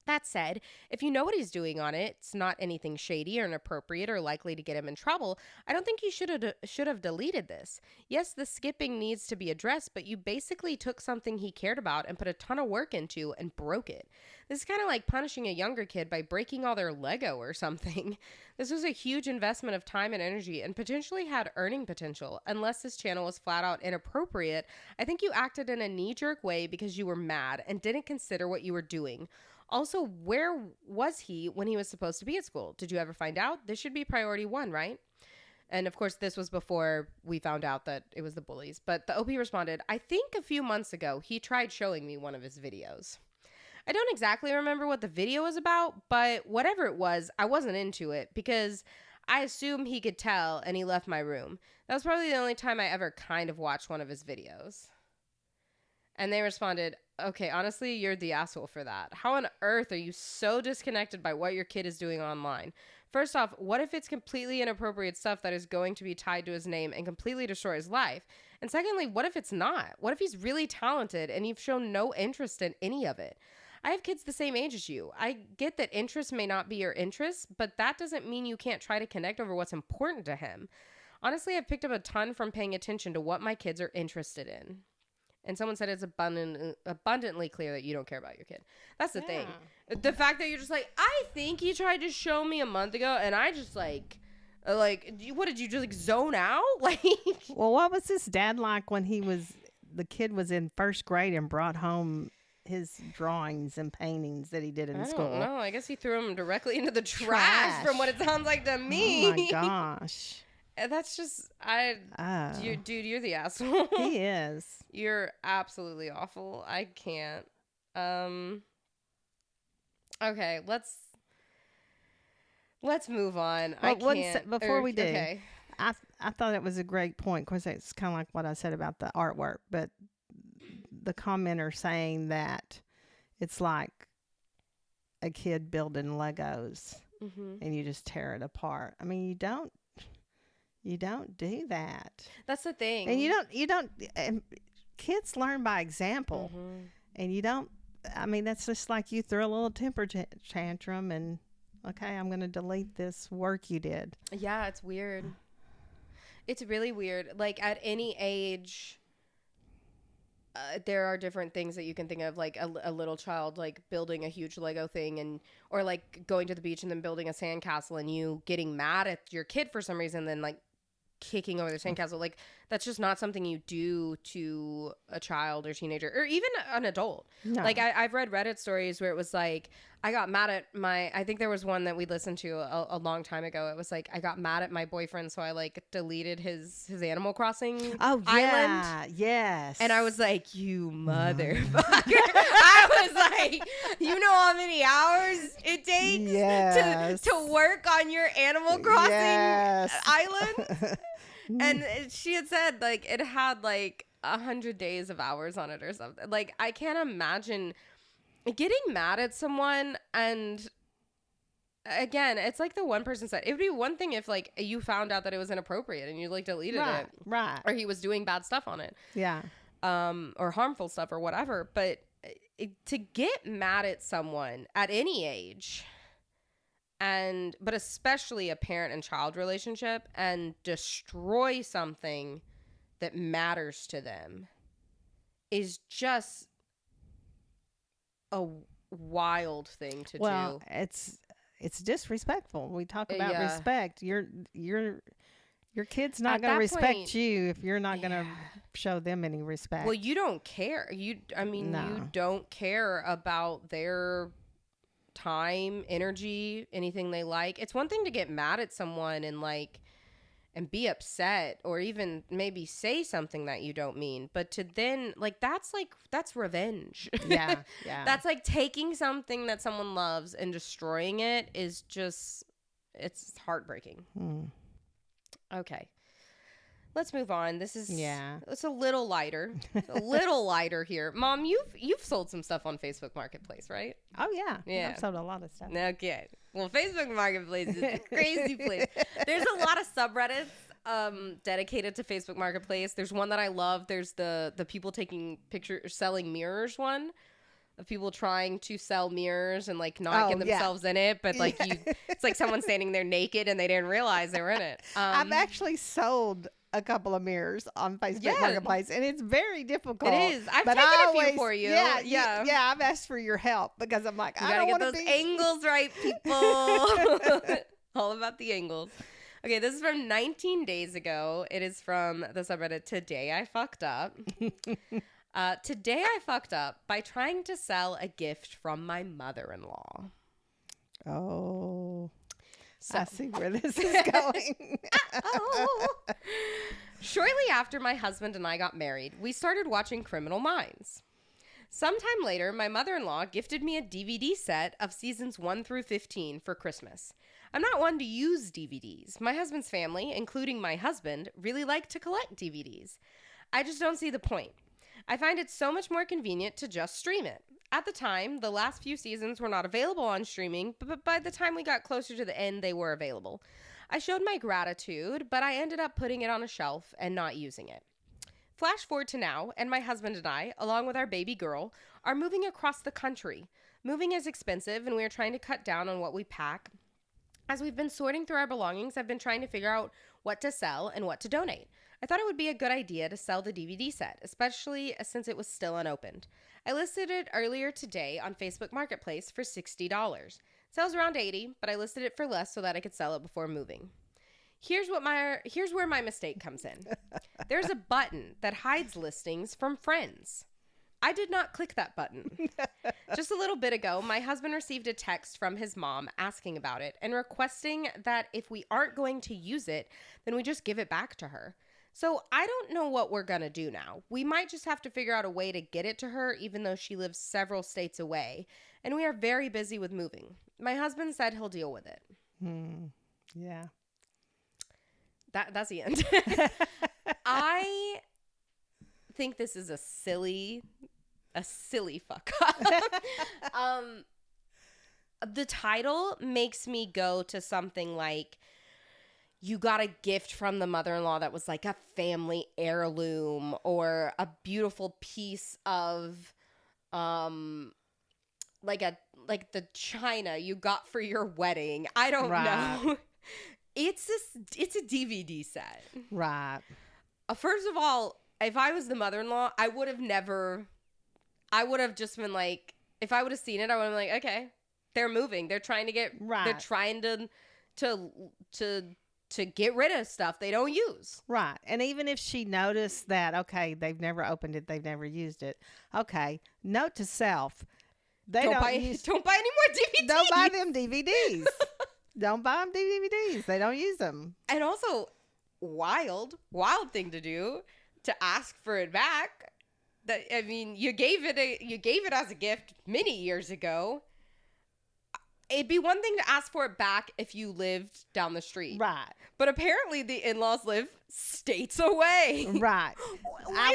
That said, if you know what he's doing on it, it's not anything shady or inappropriate or likely to get him in trouble, I don't think you should have deleted this. Yes, the skipping needs to be addressed, but you basically took something he cared about and put a ton of work into and broke it. This is kind of like punishing a younger kid by breaking all their Lego or something. This was a huge investment of time and energy and potentially had earning potential. Unless this channel was flat out inappropriate, I think you acted in a knee-jerk way because you were mad and didn't consider what you were doing. Also, where was he when he was supposed to be at school? Did you ever find out? This should be priority one, right? And of course, this was before we found out that it was the bullies. But the OP responded, I think a few months ago, he tried showing me one of his videos. I don't exactly remember what the video was about, but whatever it was, I wasn't into it because I assume he could tell and he left my room. That was probably the only time I ever kind of watched one of his videos. And they responded, okay, honestly, you're the asshole for that. How on earth are you so disconnected by what your kid is doing online? First off, what if it's completely inappropriate stuff that is going to be tied to his name and completely destroy his life? And secondly, what if it's not? What if he's really talented and you've shown no interest in any of it? I have kids the same age as you. I get that interest may not be your interest, but that doesn't mean you can't try to connect over what's important to him. Honestly, I've picked up a ton from paying attention to what my kids are interested in. And someone said it's abundantly clear that you don't care about your kid. That's the thing. The fact that you're just like, I think he tried to show me a month ago, and I just like, what did you just like zone out? Like, well, what was his dad like when the kid was in first grade and brought home his drawings and paintings that he did in school? I don't know. I guess he threw them directly into the trash from what it sounds like to me. Oh my gosh. That's just, dude, you're the asshole. He is. You're absolutely awful. I can't. Okay, let's move on. Well, before we do, okay. I thought it was a great point. Of course, it's kind of like what I said about the artwork, but the commenter saying that it's like a kid building Legos and you just tear it apart. I mean, you don't do that. That's the thing. And you don't kids learn by example. And you don't, I mean, that's just like you throw a little temper tantrum and, okay, I'm going to delete this work you did. Yeah, it's weird. It's really weird. Like at any age, there are different things that you can think of, like a little child like building a huge Lego thing or like going to the beach and then building a sandcastle and you getting mad at your kid for some reason, then like kicking over the sandcastle. Like that's just not something you do to a child or teenager or even an adult. No. Like I've read Reddit stories where it was like I got mad at I think there was one that we listened to a long time ago. It was like I got mad at my boyfriend, so I like deleted his Animal Crossing island. Yes. And I was like, you motherfucker. I was like, you know how many hours it takes to work on your Animal Crossing island? And she had said like it had like 100 days of hours on it or something. Like I can't imagine getting mad at someone. And again, it's like the one person said it would be one thing if like you found out that it was inappropriate and you like deleted it, right, or he was doing bad stuff on it, or harmful stuff or whatever. But to get mad at someone at any age, but especially a parent and child relationship, and destroy something that matters to them is just a wild thing to do. Well, it's disrespectful. We talk about respect. Your kid's not going to respect you if you're not going to show them any respect. Well, you don't care. You don't care about their time, energy, anything they like. It's one thing to get mad at someone and be upset, or even maybe say something that you don't mean, but to then that's revenge. Yeah. That's like taking something that someone loves and destroying it is just, it's heartbreaking. Okay, let's move on. This is it's a little lighter. Here. Mom, you've sold some stuff on Facebook Marketplace, right? Oh yeah. I've sold a lot of stuff. Okay. Well, Facebook Marketplace is a crazy place. There's a lot of subreddits dedicated to Facebook Marketplace. There's one that I love. There's the people taking pictures, selling mirrors one. Of people trying to sell mirrors and not get themselves in it, but it's like someone standing there naked and they didn't realize they were in it. I've actually sold a couple of mirrors on Facebook Marketplace, and it's very difficult. It is. I've taken a few for you. Yeah. I've asked for your help because I'm like, I don't want to get those angles right, people. All about the angles. Okay, this is from 19 days ago. It is from the subreddit Today I Fucked Up. Today I fucked up by trying to sell a gift from my mother-in-law. Oh, so. I see where this is going. Shortly after my husband and I got married, we started watching Criminal Minds. Sometime later, my mother-in-law gifted me a DVD set of seasons 1 through 15 for Christmas. I'm not one to use DVDs. My husband's family, including my husband, really like to collect DVDs. I just don't see the point. I find it so much more convenient to just stream it. At the time, the last few seasons were not available on streaming, but by the time we got closer to the end, they were available. I showed my gratitude, but I ended up putting it on a shelf and not using it. Flash forward to now, and my husband and I, along with our baby girl, are moving across the country. Moving is expensive, and we are trying to cut down on what we pack. As we've been sorting through our belongings, I've been trying to figure out what to sell and what to donate. I thought it would be a good idea to sell the DVD set, especially since it was still unopened. I listed it earlier today on Facebook Marketplace for $60. Sells around $80, but I listed it for less so that I could sell it before moving. Here's where my mistake comes in. There's a button that hides listings from friends. I did not click that button. Just a little bit ago, my husband received a text from his mom asking about it and requesting that if we aren't going to use it, then we just give it back to her. So I don't know what we're going to do now. We might just have to figure out a way to get it to her, even though she lives several states away, and we are very busy with moving. My husband said he'll deal with it. Yeah. That's the end. I think this is a silly fuck up. The title makes me go to something like, you got a gift from the mother-in-law that was like a family heirloom, or a beautiful piece of like the china you got for your wedding. I don't know. It's a DVD set. Right. First of all, if I was the mother-in-law, I would have just been like, if I would have seen it, I would have been like, okay, they're moving. They're trying to get, they're trying to get rid of stuff they don't use. Right. And even if she noticed that, okay, they've never opened it, they've never used it. Okay. Note to self. Don't buy any more DVDs. Don't buy them DVDs. Don't buy them DVDs. They don't use them. And also, wild thing to do, to ask for it back. I mean, you gave it as a gift many years ago. It'd be one thing to ask for it back if you lived down the street. Right. But apparently the in-laws live states away. Right.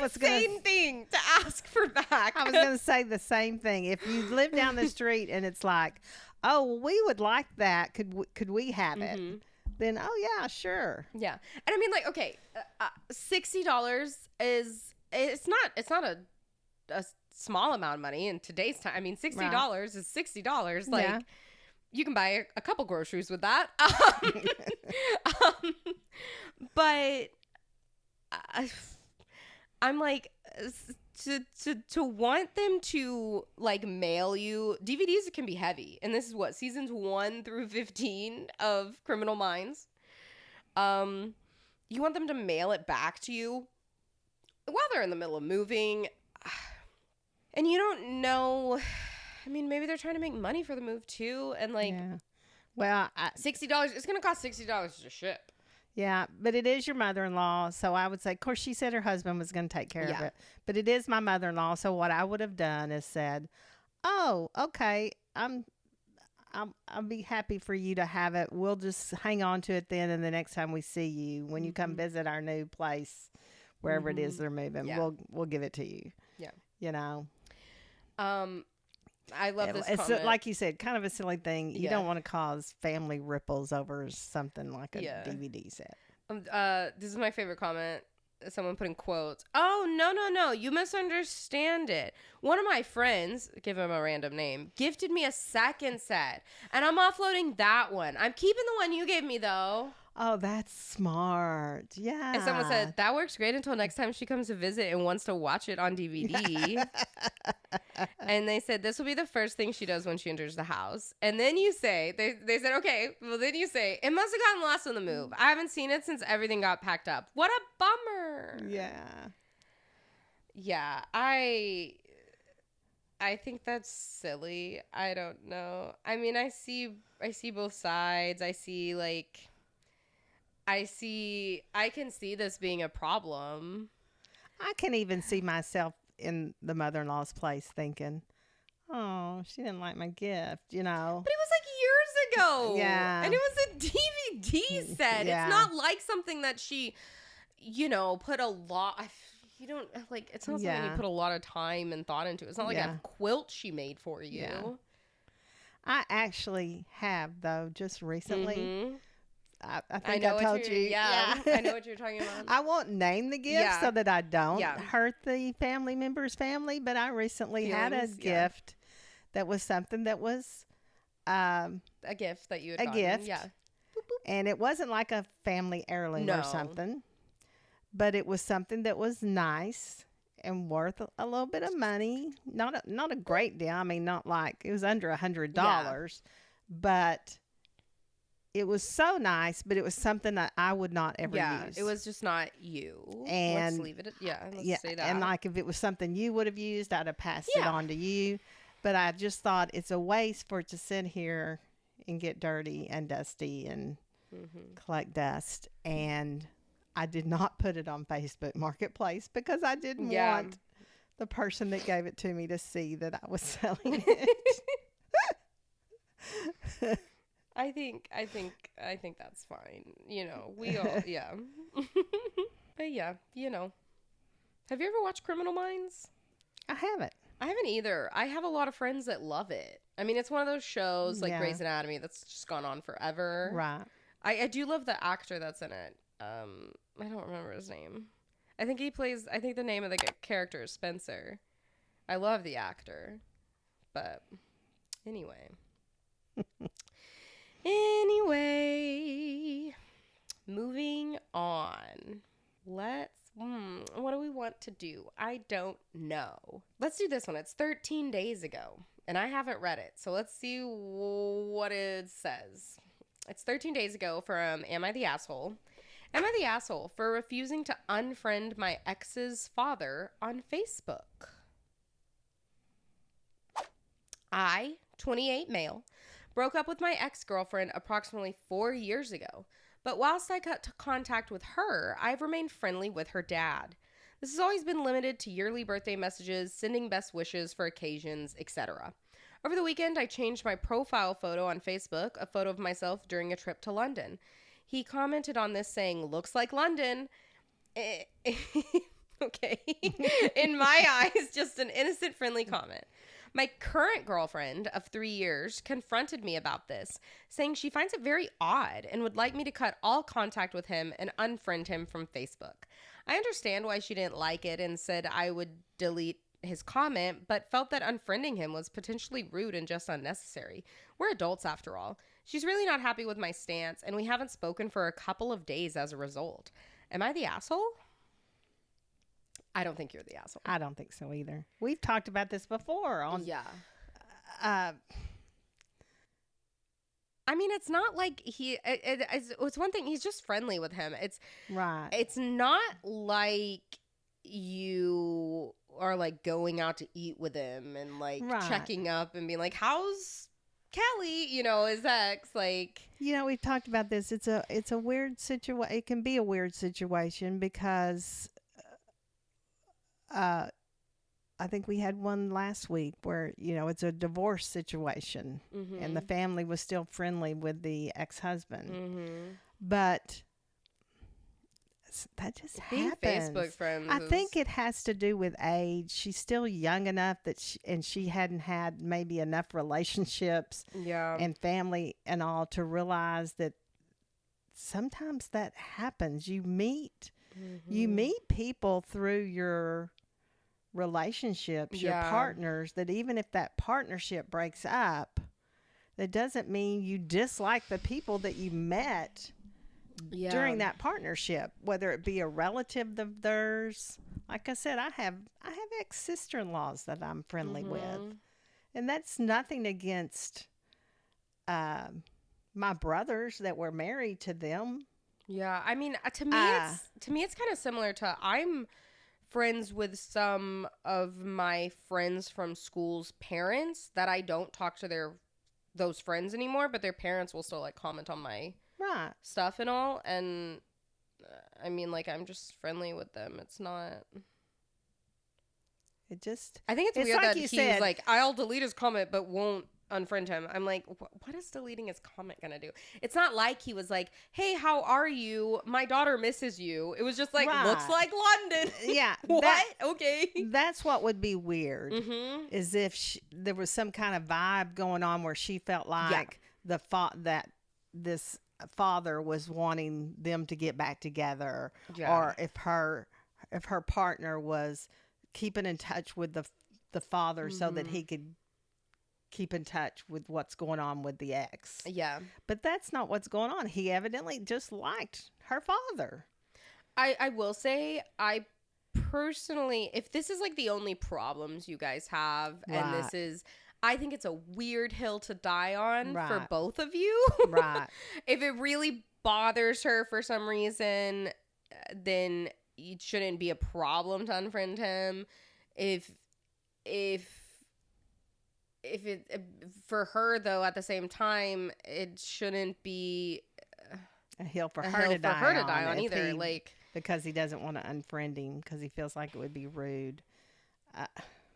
Insane thing to ask for back. I was going to say the same thing. If you live down the street and it's like, oh, we would like that. Could we have it? Then, oh, yeah, sure. Yeah. And I mean, like, okay, $60 is, it's not a small amount of money in today's time. I mean, $60 is $60. Like, you can buy a couple groceries with that. But I'm like, to want them to like mail you DVDs, can be heavy. And this is what, seasons 1 through 15 of Criminal Minds. You want them to mail it back to you while they're in the middle of moving. And you don't know. I mean, maybe they're trying to make money for the move too. And like, well, $60, it's going to cost $60 to ship. Yeah, but it is your mother-in-law, so I would say, of course, she said her husband was going to take care of it, but it is my mother-in-law, so what I would have done is said, oh, okay, I'll be happy for you to have it. We'll just hang on to it then, and the next time we see you, when you come visit our new place, wherever it is they're moving, we'll give it to you. Yeah. You know? I love this It's comment. like you said, kind of a silly thing. You don't want to cause family ripples over something like a DVD set. This is my favorite comment. Someone put in quotes. Oh, no. You misunderstand it. One of my friends, give him a random name, gifted me a second set. And I'm offloading that one. I'm keeping the one you gave me, though. Oh, that's smart. Yeah. And someone said, that works great until next time she comes to visit and wants to watch it on DVD. And they said, this will be the first thing she does when she enters the house. And then you say, they said, okay, well, then you say, it must have gotten lost on the move. I haven't seen it since everything got packed up. What a bummer. Yeah. Yeah, I think that's silly. I don't know. I mean, I see both sides. I can see this being a problem. I can even see myself in the mother-in-law's place thinking, oh, she didn't like my gift, you know. But it was like years ago. Yeah. And it was a DVD set. Yeah. It's not like something that she, put a lot. You don't, like, it's not something you put a lot of time and thought into. It's not like a quilt she made for you. Yeah. I actually have, though, just recently. Mm-hmm. I think I told you. Yeah, I know what you're talking about. I won't name the gift so that I don't hurt the family member's family, but I recently had a gift that was something that was a gift that you had gotten. Gift. Yeah. Boop, boop. And it wasn't like a family heirloom or something, but it was something that was nice and worth a little bit of money. Not a great deal. I mean, not like it was under $100, but it was so nice, but it was something that I would not ever use. It was just not you. And let's leave it. Let's say that. And like if it was something you would have used, I'd have passed it on to you. But I just thought it's a waste for it to sit here and get dirty and dusty and collect dust. And I did not put it on Facebook Marketplace because I didn't want the person that gave it to me to see that I was selling it. I think that's fine. We all, But have you ever watched Criminal Minds? I haven't. I haven't either. I have a lot of friends that love it. I mean, it's one of those shows like Grey's Anatomy that's just gone on forever. Right. I do love the actor that's in it. I don't remember his name. I think the name of the character is Spencer. I love the actor. But anyway. Moving on. What do we want to do? I don't know. Let's do this one. It's 13 days ago, and I haven't read it, so let's see what it says. It's 13 days ago from Am I the Asshole? Am I the asshole for refusing to unfriend my ex's father on Facebook? I, 28 male, broke up with my ex-girlfriend approximately 4 years ago, but whilst I cut contact with her, I've remained friendly with her dad. This has always been limited to yearly birthday messages, sending best wishes for occasions, etc. Over the weekend, I changed my profile photo on Facebook, a photo of myself during a trip to London. He commented on this saying, "Looks like London." Okay. In my eyes, just an innocent, friendly comment. My current girlfriend of 3 years confronted me about this, saying she finds it very odd and would like me to cut all contact with him and unfriend him from Facebook. I understand why she didn't like it and said I would delete his comment, but felt that unfriending him was potentially rude and just unnecessary. We're adults after all. She's really not happy with my stance, and we haven't spoken for a couple of days as a result. Am I the asshole? I don't think you're the asshole. I don't think so either. We've talked about this before on I mean, it's not like it's one thing. He's just friendly with him. It's right. It's not like you are like going out to eat with him and like checking up and being like, how's Kelly, his ex, like. We've talked about this. It's a weird situation. It can be a weird situation because I think we had one last week where, it's a divorce situation and the family was still friendly with the ex-husband. But that just being happens. Facebook friends. I think it has to do with age. She's still young enough that she hadn't had maybe enough relationships and family and all to realize that sometimes that happens. You meet people through your relationships, your partners, that even if that partnership breaks up, that doesn't mean you dislike the people that you met during that partnership, whether it be a relative of theirs. Like I said, I have ex-sister-in-laws that I'm friendly with, and that's nothing against my brothers that were married to them. Yeah, I mean, to me it's kind of similar to I'm friends with some of my friends from school's parents that I don't talk to those friends anymore, but their parents will still like comment on my stuff and all. And I mean, like, I'm just friendly with them. It's not. I think it's weird like that he's like, I'll delete his comment, but won't unfriend him. I'm like, what is deleting his comment gonna do? It's not like he was like, hey, how are you? My daughter misses you. It was just like, looks like London. Yeah. What? Okay. That's what would be weird, is if there was some kind of vibe going on where she felt like that this father was wanting them to get back together, or if her partner was keeping in touch with the father so that he could keep in touch with what's going on with the ex. Yeah. But that's not what's going on. He evidently just liked her father. I will say, I personally, if this is like the only problems you guys have, and this is, I think it's a weird hill to die on for both of you. Right. If it really bothers her for some reason, then it shouldn't be a problem to unfriend him. If it for her though, at the same time, it shouldn't be a hill for her to die on either. Like, because he doesn't want to unfriend him because he feels like it would be rude.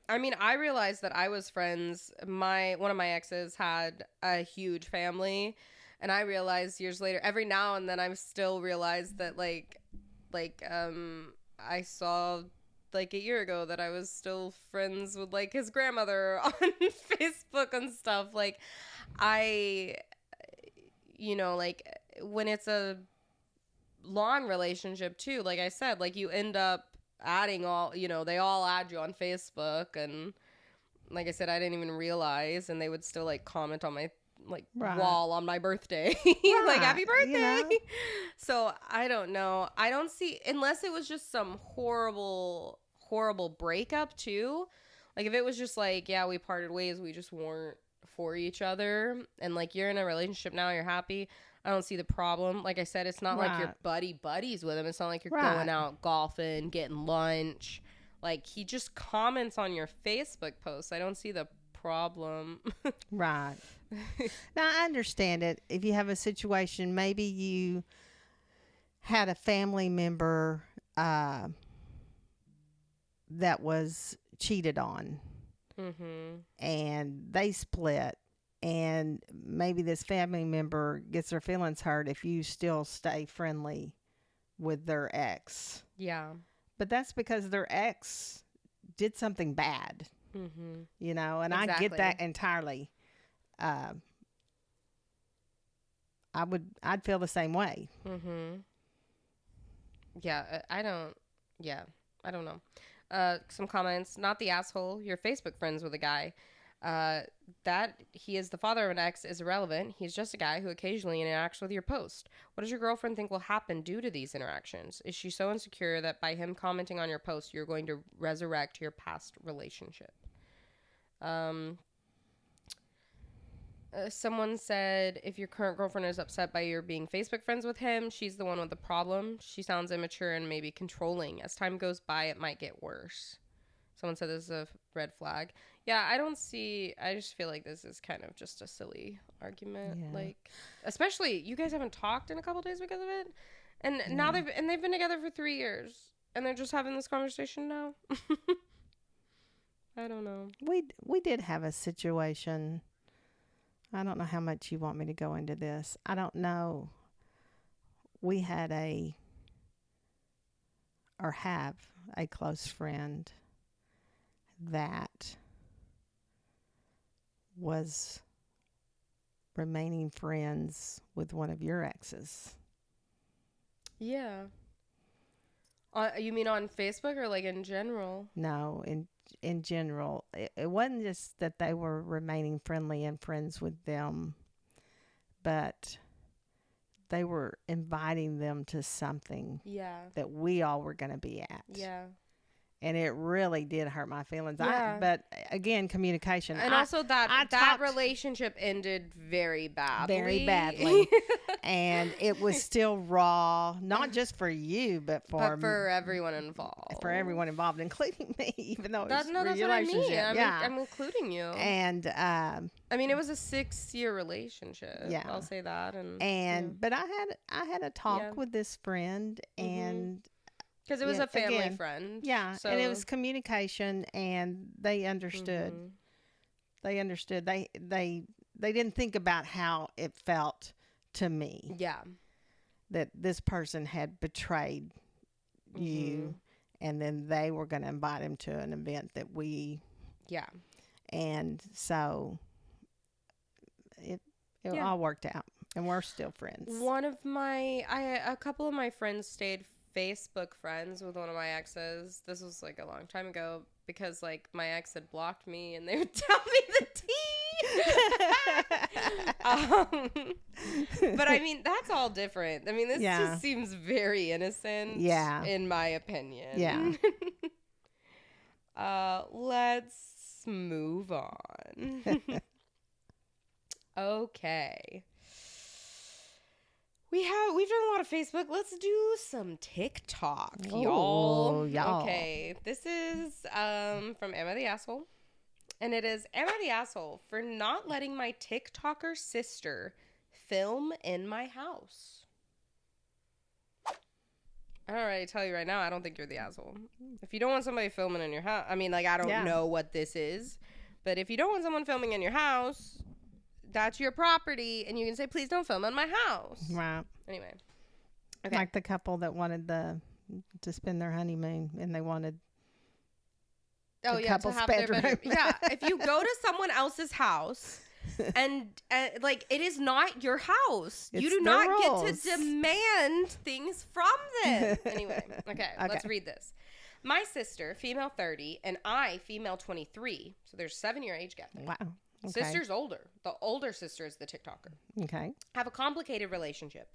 I mean, I realized that I was friends. One of my exes had a huge family, and I realized years later, every now and then, I still realize that I saw like a year ago that I was still friends with like his grandmother on Facebook and stuff. Like, like when it's a long relationship too, like I said, like you end up adding they all add you on Facebook, and like I said, I didn't even realize, and they would still like comment on my wall on my birthday. Like, happy birthday. So I don't know. I don't see, unless it was just some horrible breakup too. Like, if it was just like, yeah, we parted ways, we just weren't for each other, and like you're in a relationship now, you're happy, I don't see the problem. Like I said, it's not like you're buddies with him. It's not like you're going out golfing, getting lunch. Like, he just comments on your Facebook posts. I don't see the problem. Right. Now, I understand it. If you have a situation, maybe you had a family member that was cheated on, and they split, and maybe this family member gets their feelings hurt if you still stay friendly with their ex. Yeah. But that's because their ex did something bad, and exactly. I get that entirely. I'd feel the same way. Yeah, I don't know. Some comments. Not the asshole. You're Facebook friends with a guy. That he is the father of an ex is irrelevant. He's just a guy who occasionally interacts with your post. What does your girlfriend think will happen due to these interactions? Is she so insecure that by him commenting on your post, you're going to resurrect your past relationship? Someone said, if your current girlfriend is upset by your being Facebook friends with him, she's the one with the problem. She sounds immature and maybe controlling. As time goes by, it might get worse. Someone said this is a red flag. Yeah, I just feel like this is kind of just a silly argument. Yeah. Like, especially, you guys haven't talked in a couple days because of it. And now they've been together for 3 years. And they're just having this conversation now. I don't know. We did have a situation. I don't know how much you want me to go into this. I don't know. We had have a close friend that was remaining friends with one of your exes. Yeah. You mean on Facebook or like in general? No, in general. It wasn't just that they were remaining friendly and friends with them, but they were inviting them to something that we all were going to be at. Yeah. And it really did hurt my feelings. Yeah. But again, communication. And also that relationship ended very badly. Very badly. And it was still raw, not just for you, but for everyone involved. For everyone involved, including me, even though that's what I mean. I'm including you. And I mean, it was a 6-year relationship. Yeah. I'll say that. But I had a talk with this friend and because it was a family friend. Yeah. So. And it was communication, and they understood. They understood. They didn't think about how it felt to me. Yeah. That this person had betrayed you, and then they were going to invite him to an event that we. Yeah. And so it all worked out, and we're still friends. A couple of my friends stayed Facebook friends with one of my exes. This was like a long time ago because like my ex had blocked me and they would tell me the tea. But I mean, that's all different. I mean, this just seems very innocent. Yeah. In my opinion. Yeah. Let's move on. Okay. We've done a lot of Facebook. Let's do some TikTok, y'all. Okay, this is from Emma the Asshole. And it is Emma the Asshole for not letting my TikToker sister film in my house. I don't already tell you right now, I don't think you're the asshole. If you don't want somebody filming in your house, I mean, like, I don't know what this is. But if you don't want someone filming in your house, that's your property, and you can say, please don't film in my house. Right. Anyway. Okay. Like the couple that wanted to spend their honeymoon, and they wanted couple's bedroom. Yeah. If you go to someone else's house, and like, it is not your house. You do not get to demand things from them. Anyway. Okay. Let's read this. My sister, female 30, and I, female 23. So there's a 7-year age gap there. Wow. Okay. Sister's older. The older sister is the TikToker. Okay. Have a complicated relationship.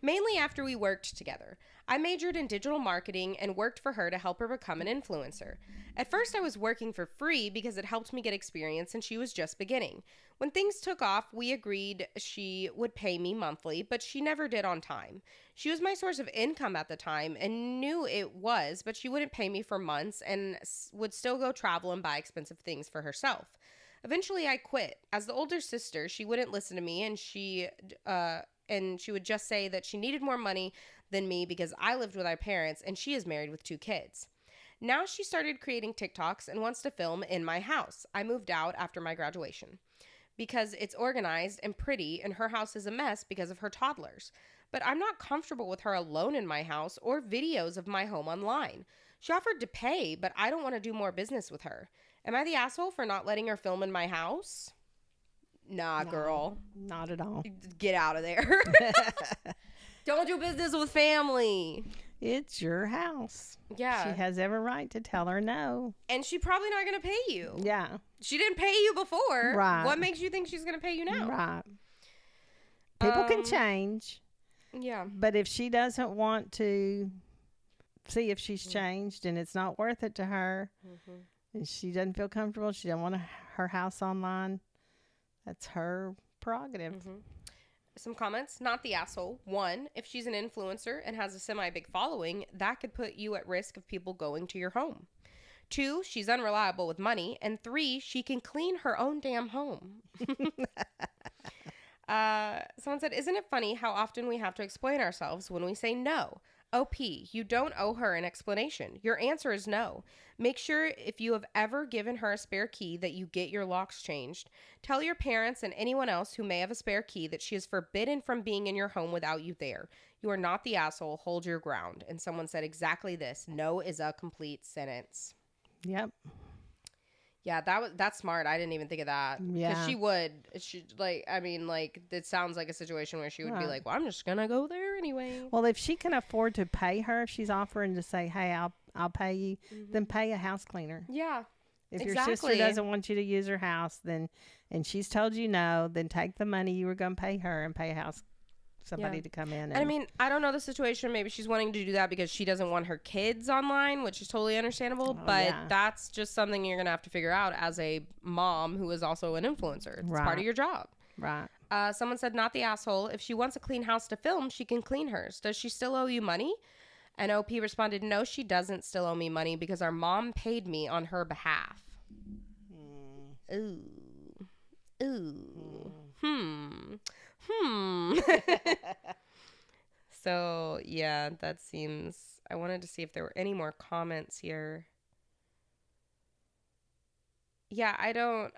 Mainly after we worked together. I majored in digital marketing and worked for her to help her become an influencer. At first, I was working for free because it helped me get experience and she was just beginning. When things took off, we agreed she would pay me monthly, but she never did on time. She was my source of income at the time and knew it was, but she wouldn't pay me for months and would still go travel and buy expensive things for herself. Eventually, I quit. As the older sister, she wouldn't listen to me, and she would just say that she needed more money than me because I lived with our parents, and she is married with 2 kids. Now she started creating TikToks and wants to film in my house. I moved out after my graduation because it's organized and pretty, and her house is a mess because of her toddlers. But I'm not comfortable with her alone in my house or videos of my home online. She offered to pay, but I don't want to do more business with her. Am I the asshole for not letting her film in my house? Nah, no, girl. Not at all. Get out of there. Don't do business with family. It's your house. Yeah. She has every right to tell her no. And she's probably not going to pay you. Yeah. She didn't pay you before. Right. What makes you think she's going to pay you now? Right. People can change. Yeah. But if she doesn't want to see if she's changed and it's not worth it to her, and she doesn't feel comfortable, she doesn't want her house online, that's her prerogative. Some comments. Not the asshole. 1, if she's an influencer and has a semi-big following, that could put you at risk of people going to your home. 2, she's unreliable with money. And 3, she can clean her own damn home. Someone said, isn't it funny how often we have to explain ourselves when we say no? OP, you don't owe her an explanation. Your answer is no. Make sure if you have ever given her a spare key that you get your locks changed. Tell your parents and anyone else who may have a spare key that she is forbidden from being in your home without you there. You are not the asshole. Hold your ground. And someone said exactly this. No is a complete sentence. Yep. Yeah, that's smart. I didn't even think of that. Yeah. Because it sounds like a situation where she would be like, well, I'm just going to go there anyway. Well, if she can afford to pay her, if she's offering to say, hey, I'll pay you, then pay a house cleaner. Yeah. If your sister doesn't want you to use her house, and she's told you no, then take the money you were going to pay her and pay somebody to come in. And I don't know the situation. Maybe she's wanting to do that because she doesn't want her kids online, which is totally understandable. But that's just something you're going to have to figure out as a mom who is also an influencer. It's part of your job. Right. Someone said, not the asshole. If she wants a clean house to film, she can clean hers. Does she still owe you money? And OP responded, no, she doesn't still owe me money because our mom paid me on her behalf. Ooh. So, yeah, that seems... I wanted to see if there were any more comments here. Yeah, I know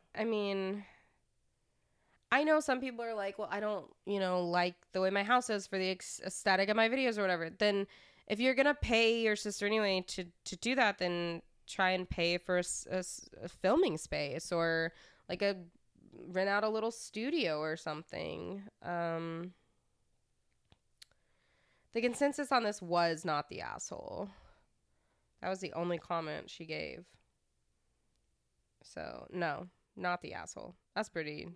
some people are like, well, I don't, like the way my house is for the aesthetic of my videos or whatever. Then if you're going to pay your sister anyway to do that, then try and pay for a filming space or like rent out a little studio or something. The consensus on this was not the asshole. That was the only comment she gave. So, no, not the asshole. That's pretty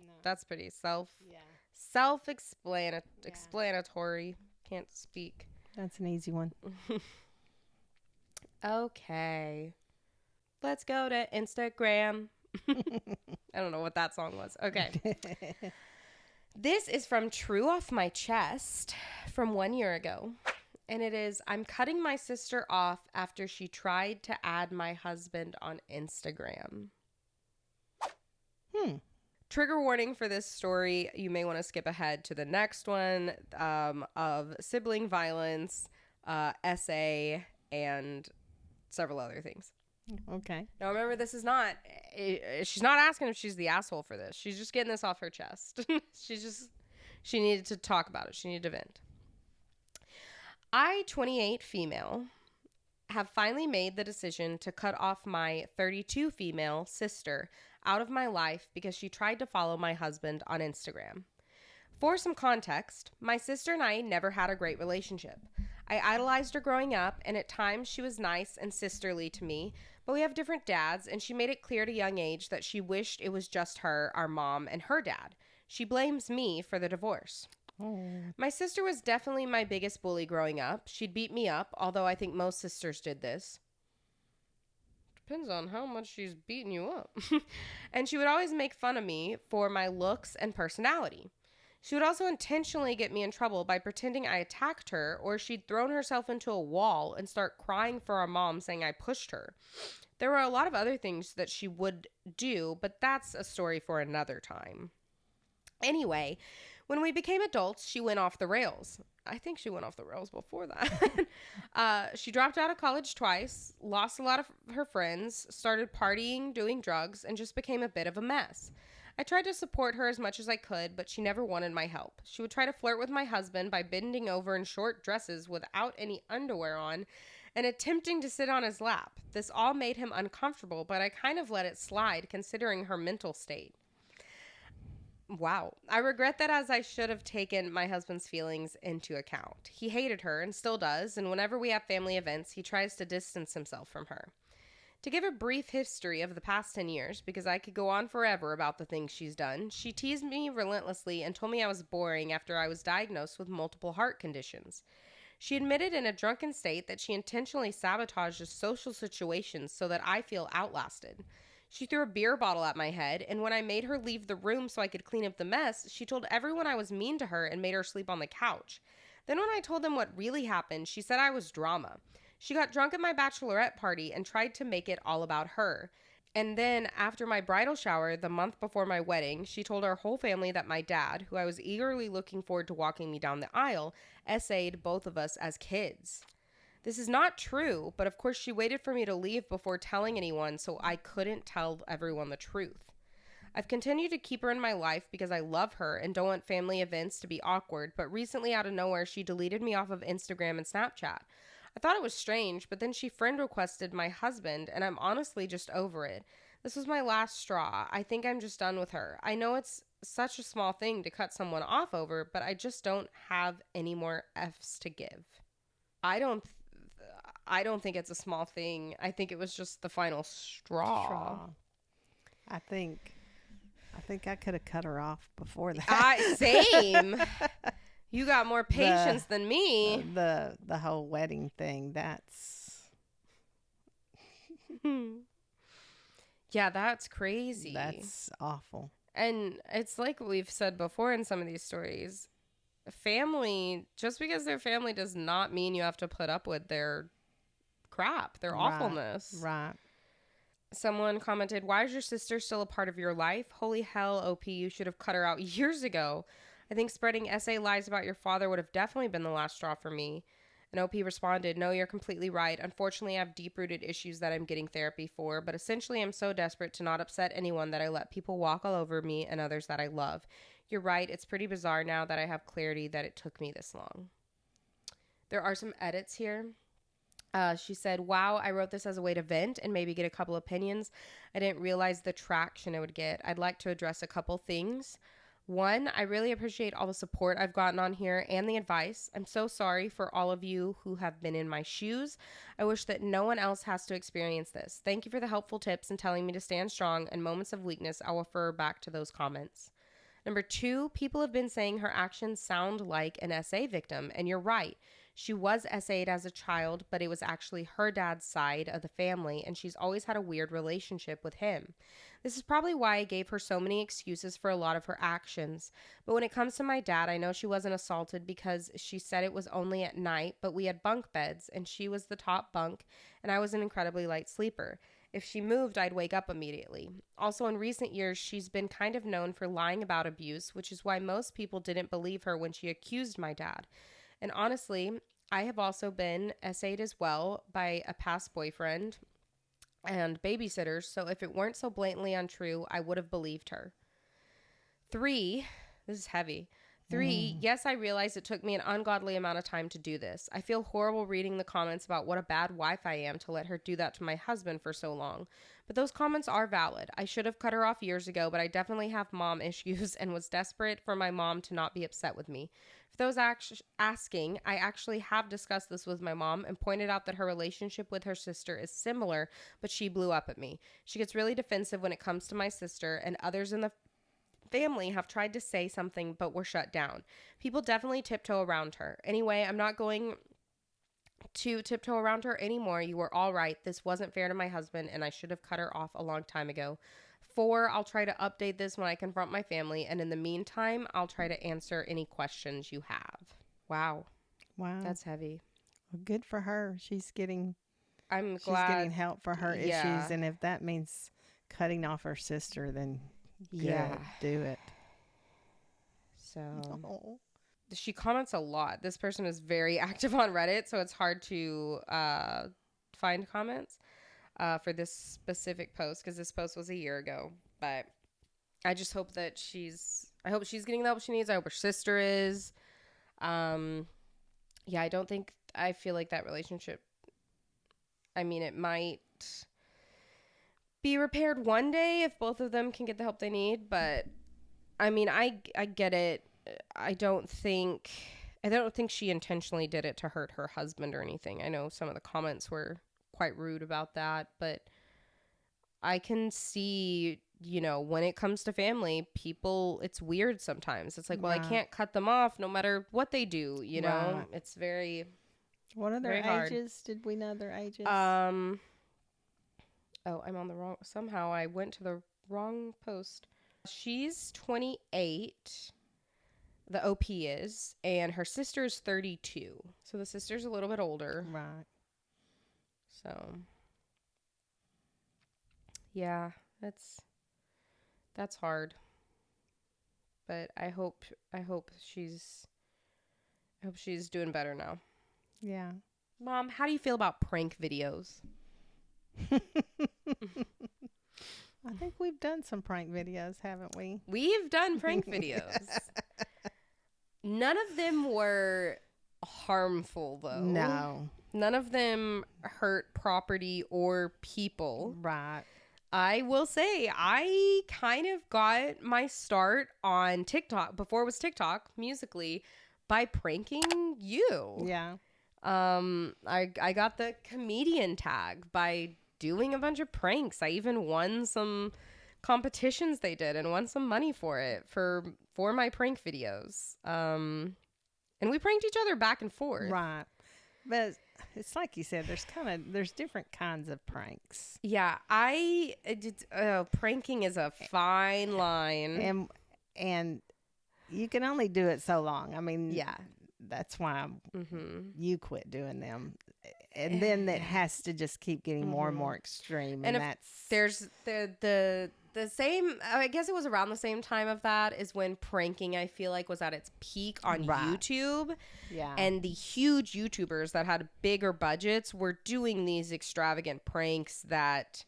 self-explanatory. Can't speak. That's an easy one. Okay. Let's go to Instagram. I don't know what that song was. Okay. This is from TrueOffMyChest from 1 year ago. And it is, I'm cutting my sister off after she tried to add my husband on Instagram. Trigger warning for this story. You may want to skip ahead to the next one of sibling violence, essay, and several other things. Okay. Now remember, this is not, she's not asking if she's the asshole for this. She's just getting this off her chest. She needed to talk about it. She needed to vent. I, 28 female, have finally made the decision to cut off my 32 female sister out of my life because she tried to follow my husband on Instagram. For some context, my sister and I never had a great relationship. I idolized her growing up, and at times she was nice and sisterly to me, but we have different dads, and she made it clear at a young age that she wished it was just her, our mom, and her dad. She blames me for the divorce. My sister was definitely my biggest bully growing up. She'd beat me up, although I think most sisters did this. Depends on how much she's beating you up. And she would always make fun of me for my looks and personality. She would also intentionally get me in trouble by pretending I attacked her, or she'd thrown herself into a wall and start crying for our mom, saying I pushed her. There were a lot of other things that she would do, but that's a story for another time. Anyway, when we became adults, she went off the rails. I think she went off the rails before that. She dropped out of college twice, lost a lot of her friends, started partying, doing drugs, and just became a bit of a mess. I tried to support her as much as I could, but she never wanted my help. She would try to flirt with my husband by bending over in short dresses without any underwear on and attempting to sit on his lap. This all made him uncomfortable, but I kind of let it slide considering her mental state. Wow. I regret that as I should have taken my husband's feelings into account. He hated her and still does, and whenever we have family events, he tries to distance himself from her. To give a brief history of the past 10 years, because I could go on forever about the things she's done, she teased me relentlessly and told me I was boring after I was diagnosed with multiple heart conditions. She admitted in a drunken state that she intentionally sabotaged social situations so that I feel outlasted. She threw a beer bottle at my head, and when I made her leave the room so I could clean up the mess, she told everyone I was mean to her and made her sleep on the couch. Then when I told them what really happened, she said I was drama. She got drunk at my bachelorette party and tried to make it all about her. And then, after my bridal shower, the month before my wedding, she told our whole family that my dad, who I was eagerly looking forward to walking me down the aisle, essayed both of us as kids. This is not true, but of course she waited for me to leave before telling anyone, so I couldn't tell everyone the truth. I've continued to keep her in my life because I love her and don't want family events to be awkward, but recently out of nowhere she deleted me off of Instagram and Snapchat. I thought it was strange, but then she friend requested my husband, and I'm honestly just over it. This was my last straw. I think I'm just done with her. I know it's such a small thing to cut someone off over, but I just don't have any more F's to give. I don't think it's a small thing. I think it was just the final straw. I think I could have cut her off before that. Same. You got more patience than me. The whole wedding thing, that's... Yeah, that's crazy. That's awful. And it's like we've said before in some of these stories, family, just because they're family does not mean you have to put up with their crap, their awfulness. Right. Someone commented, "Why is your sister still a part of your life? Holy hell, OP, you should have cut her out years ago. I think spreading essay lies about your father would have definitely been the last straw for me." And OP responded, "No, you're completely right. Unfortunately, I have deep-rooted issues that I'm getting therapy for, but essentially I'm so desperate to not upset anyone that I let people walk all over me and others that I love. You're right. It's pretty bizarre now that I have clarity that it took me this long." There are some edits here. She said, "Wow, I wrote this as a way to vent and maybe get a couple opinions. I didn't realize the traction it would get. I'd like to address a couple things. One, I really appreciate all the support I've gotten on here and the advice. I'm so sorry for all of you who have been in my shoes. I wish that no one else has to experience this. Thank you for the helpful tips and telling me to stand strong, and moments of weakness, I'll refer back to those comments. Number two, people have been saying her actions sound like an SA victim, and you're right. She was SA'd as a child, but it was actually her dad's side of the family, and she's always had a weird relationship with him. This is probably why I gave her so many excuses for a lot of her actions. But when it comes to my dad, I know she wasn't assaulted because she said it was only at night, but we had bunk beds, and she was the top bunk, and I was an incredibly light sleeper. If she moved, I'd wake up immediately. Also, in recent years, she's been kind of known for lying about abuse, which is why most people didn't believe her when she accused my dad. And honestly, I have also been SA'd as well by a past boyfriend and babysitters, so if it weren't so blatantly untrue, I would have believed her. 3, this is heavy. 3, yes, I realize it took me an ungodly amount of time to do this. I feel horrible reading the comments about what a bad wife I am to let her do that to my husband for so long. But those comments are valid. I should have cut her off years ago, but I definitely have mom issues and was desperate for my mom to not be upset with me. For those asking, I actually have discussed this with my mom and pointed out that her relationship with her sister is similar, but she blew up at me. She gets really defensive when it comes to my sister, and others in the family have tried to say something but were shut down. People definitely tiptoe around her. Anyway, I'm not going to tiptoe around her anymore. You were all right. This wasn't fair to my husband, and I should have cut her off a long time ago. 4, I'll try to update this when I confront my family, and in the meantime, I'll try to answer any questions you have. Wow. That's heavy. Well, good for her. She's getting I'm She's glad. getting help for her issues, and if that means cutting off her sister, then good, do it. So she comments a lot. This person is very active on Reddit, so it's hard to find comments for this specific post because this post was a year ago. But I just hope that she's getting the help she needs. I hope her sister is. Yeah, I feel like that relationship, I mean, it might be repaired one day if both of them can get the help they need, but I mean, I get it. I don't think she intentionally did it to hurt her husband or anything. I know some of the comments were quite rude about that, but I can see, you know, when it comes to family, people, it's weird sometimes. It's like, well, I can't cut them off no matter what they do, you know? It's very What are their ages? Hard. Did we know their ages? Oh, I'm on the wrong, somehow I went to the wrong post. She's 28, the OP is, and her sister is 32. So the sister's a little bit older. Right. So, yeah, that's hard. But I hope she's doing better now. Yeah. Mom, how do you feel about prank videos? I think we've done some prank videos, haven't we? We've done prank videos. None of them were harmful, though. No. None of them hurt property or people. Right. I will say I kind of got my start on TikTok, before it was TikTok, Musically, by pranking you. Yeah. I got the comedian tag by doing a bunch of pranks. I even won some competitions they did and won some money for it for my prank videos. And we pranked each other back and forth. Right. But it's like you said, there's different kinds of pranks. Yeah, pranking is a fine line. And you can only do it so long. I mean, yeah. That's why you quit doing them. And then it has to just keep getting more and more extreme. And there's the same, I guess it was around the same time of that is when pranking, I feel like, was at its peak on YouTube. Yeah. And the huge YouTubers that had bigger budgets were doing these extravagant pranks that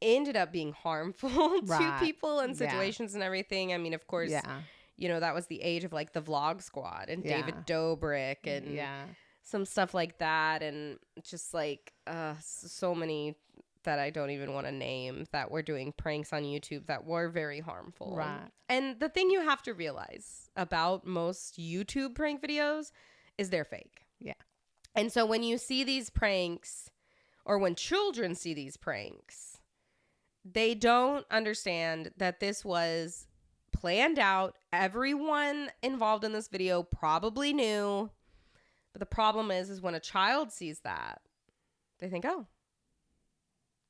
ended up being harmful to people and situations and everything. I mean, of course, you know, that was the age of like the Vlog Squad and David Dobrik and some stuff like that. And just like so many that I don't even want to name that were doing pranks on YouTube that were very harmful. Right. And the thing you have to realize about most YouTube prank videos is they're fake. Yeah. And so when you see these pranks, or when children see these pranks, they don't understand that this was planned out. Everyone involved in this video probably knew. But the problem is when a child sees that, they think, oh,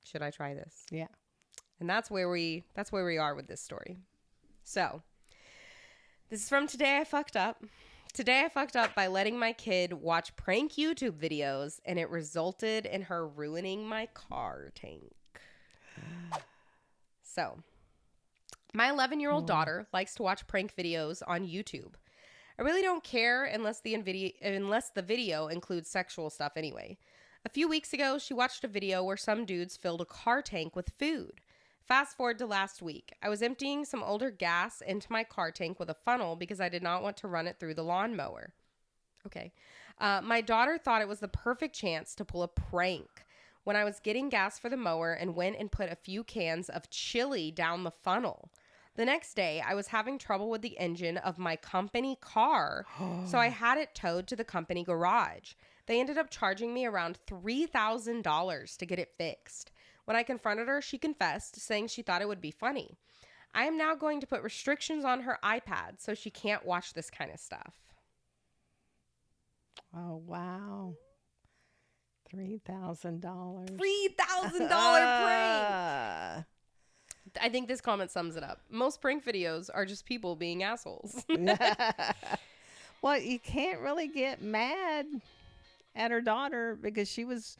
should I try this? Yeah. And that's where we are with this story. So, this is from Today I Fucked Up. Today I fucked up by letting my kid watch prank YouTube videos, and it resulted in her ruining my car tank. So, my 11-year-old daughter likes to watch prank videos on YouTube. I really don't care unless the video includes sexual stuff anyway. A few weeks ago, she watched a video where some dudes filled a car tank with food. Fast forward to last week. I was emptying some older gas into my car tank with a funnel because I did not want to run it through the lawnmower. Okay. My daughter thought it was the perfect chance to pull a prank when I was getting gas for the mower and went and put a few cans of chili down the funnel. The next day, I was having trouble with the engine of my company car, so I had it towed to the company garage. They ended up charging me around $3,000 to get it fixed. When I confronted her, she confessed, saying she thought it would be funny. I am now going to put restrictions on her iPad so she can't watch this kind of stuff. Oh, wow. $3,000. $3,000 prank! I think this comment sums it up. Most prank videos are just people being assholes. Well, you can't really get mad at her daughter because she was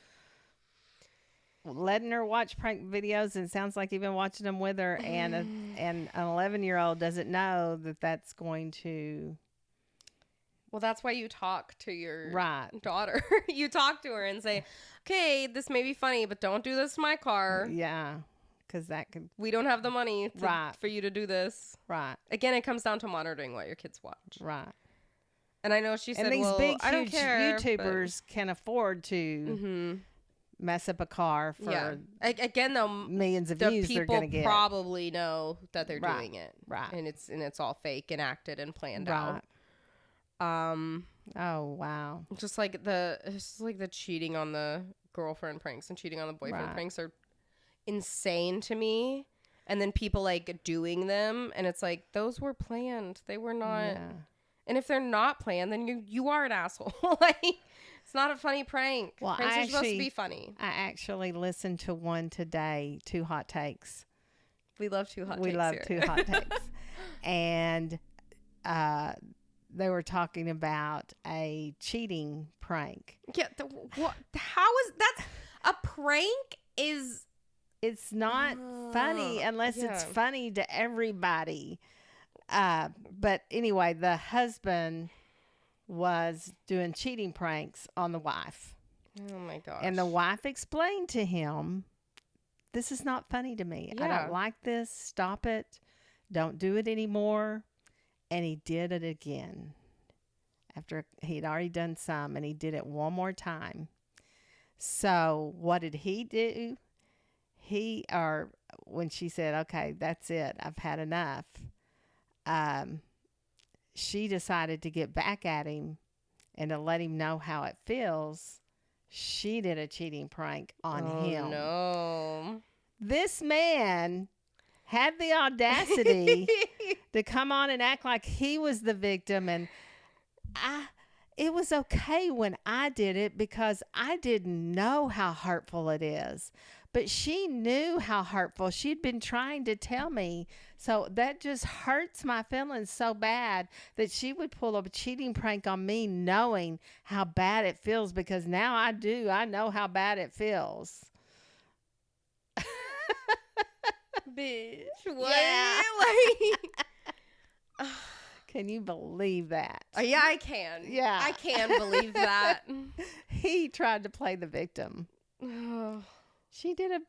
letting her watch prank videos, and it sounds like you've been watching them with her, and an 11-year-old doesn't know that that's going to... Well, that's why you talk to your daughter. You talk to her and say, okay, this may be funny, but don't do this to my car. Yeah, because that could... We don't have the money for you to do this. Right. Again, it comes down to monitoring what your kids watch. Right. And I know she said, and these well, big, I don't huge care, YouTubers can afford to mess up a car for again though millions of views they're going to get. People probably know that they're right. doing it. Right. And it's all fake and acted and planned right. out. Oh wow. Just like the cheating on the girlfriend pranks and cheating on the boyfriend right. pranks are insane to me. And then people like doing them, and it's like those were planned. They were not. Yeah. And if they're not planned, then you are an asshole. Like it's not a funny prank. Well, Pranks are supposed to be funny. I actually listened to one today, 2 Hot Takes. We love 2 Hot Takes. We love here. 2 Hot Takes. And they were talking about a cheating prank. Yeah. What? How is that? A prank is. It's not funny unless it's funny to everybody. But anyway, the husband was doing cheating pranks on the wife. Oh my gosh. And the wife explained to him, this is not funny to me. I don't like this. Stop it. Don't do it anymore. And he did it again. After he'd already done some, and he did it one more time. So what did he do? When she said, okay, that's it, I've had enough, she decided to get back at him and to let him know how it feels. She did a cheating prank on him. No. This man had the audacity to come on and act like he was the victim, and it was okay when I did it because I didn't know how hurtful it is. But she knew how hurtful. She'd been trying to tell me. So that just hurts my feelings so bad that she would pull a cheating prank on me knowing how bad it feels, because now I do. I know how bad it feels. Bitch. What? Yeah. Like, can you believe that? Yeah, I can. Yeah. I can believe that. He tried to play the victim. She did a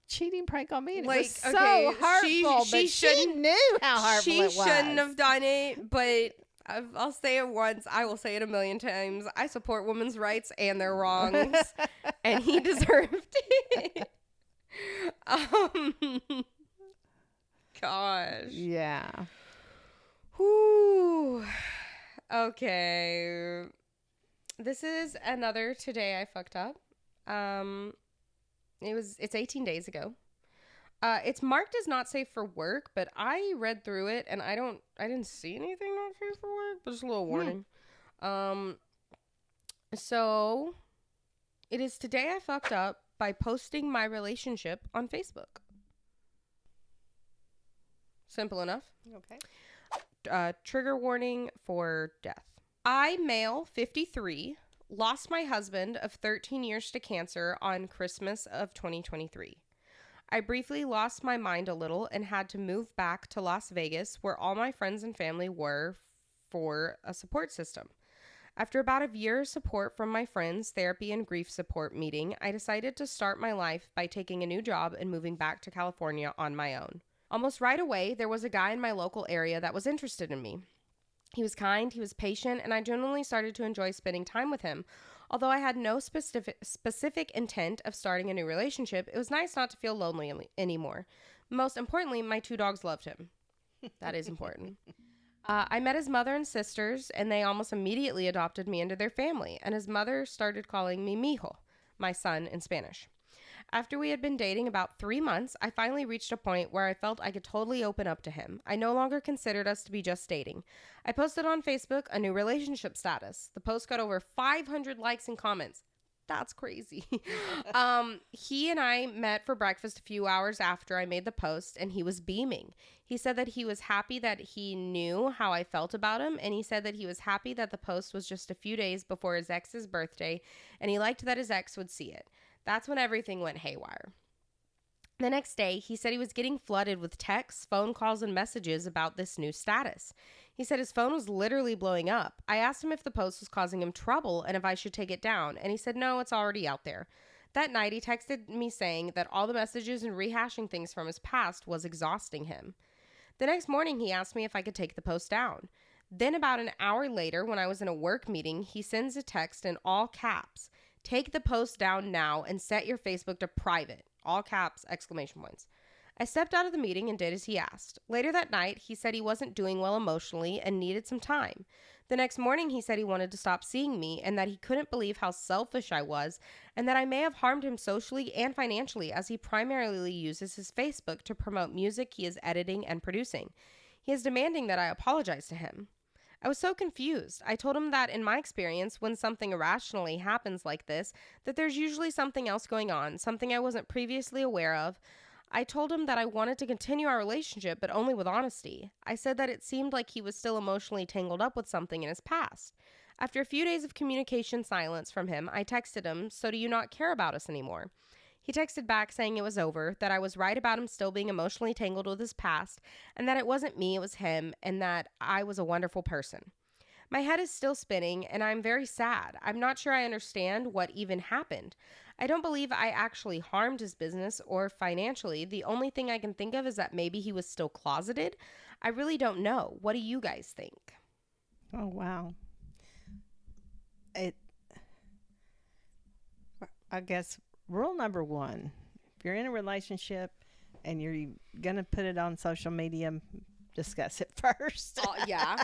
cheating prank on me, and it was so hurtful. But she knew how hurtful it was. She shouldn't have done it, but I'll say it once. I will say it a million times. I support women's rights and their wrongs, and he deserved it. Gosh. Yeah. Whew. Okay. This is another Today I Fucked Up. It's 18 days ago. It's marked as not safe for work, but I read through it and I didn't see anything not safe for work, but just a little warning. So it is Today I Fucked Up by posting my relationship on Facebook. Simple enough. Okay. Trigger warning for death. I, male, 53, lost my husband of 13 years to cancer on Christmas of 2023. I briefly lost my mind a little and had to move back to Las Vegas, where all my friends and family were, for a support system. After about a year of support from my friends, therapy, and grief support meeting, I decided to start my life by taking a new job and moving back to California on my own. Almost right away, there was a guy in my local area that was interested in me. He was kind, he was patient, and I genuinely started to enjoy spending time with him. Although I had no specific intent of starting a new relationship, it was nice not to feel lonely anymore. Most importantly, my 2 dogs loved him. That is important. I met his mother and sisters, and they almost immediately adopted me into their family, and his mother started calling me mijo, my son in Spanish. After we had been dating about 3 months, I finally reached a point where I felt I could totally open up to him. I no longer considered us to be just dating. I posted on Facebook a new relationship status. The post got over 500 likes and comments. That's crazy. He and I met for breakfast a few hours after I made the post, and he was beaming. He said that he was happy that he knew how I felt about him, and he said that he was happy that the post was just a few days before his ex's birthday, and he liked that his ex would see it. That's when everything went haywire. The next day, he said he was getting flooded with texts, phone calls, and messages about this new status. He said his phone was literally blowing up. I asked him if the post was causing him trouble and if I should take it down, and he said no, it's already out there. That night, he texted me saying that all the messages and rehashing things from his past was exhausting him. The next morning, he asked me if I could take the post down. Then about an hour later, when I was in a work meeting, he sends a text in all caps. Take the post down now and set your Facebook to private. All caps, exclamation points. I stepped out of the meeting and did as he asked. Later that night, he said he wasn't doing well emotionally and needed some time. The next morning, he said he wanted to stop seeing me and that he couldn't believe how selfish I was and that I may have harmed him socially and financially as he primarily uses his Facebook to promote music he is editing and producing. He is demanding that I apologize to him. I was so confused. I told him that in my experience, when something irrationally happens like this, that there's usually something else going on, something I wasn't previously aware of. I told him that I wanted to continue our relationship, but only with honesty. I said that it seemed like he was still emotionally tangled up with something in his past. After a few days of communication silence from him, I texted him, "So do you not care about us anymore?" He texted back saying it was over, that I was right about him still being emotionally tangled with his past, and that it wasn't me, it was him, and that I was a wonderful person. My head is still spinning, and I'm very sad. I'm not sure I understand what even happened. I don't believe I actually harmed his business or financially. The only thing I can think of is that maybe he was still closeted. I really don't know. What do you guys think? Oh, wow. I guess rule number one, if you're in a relationship and you're going to put it on social media, discuss it first. Yeah.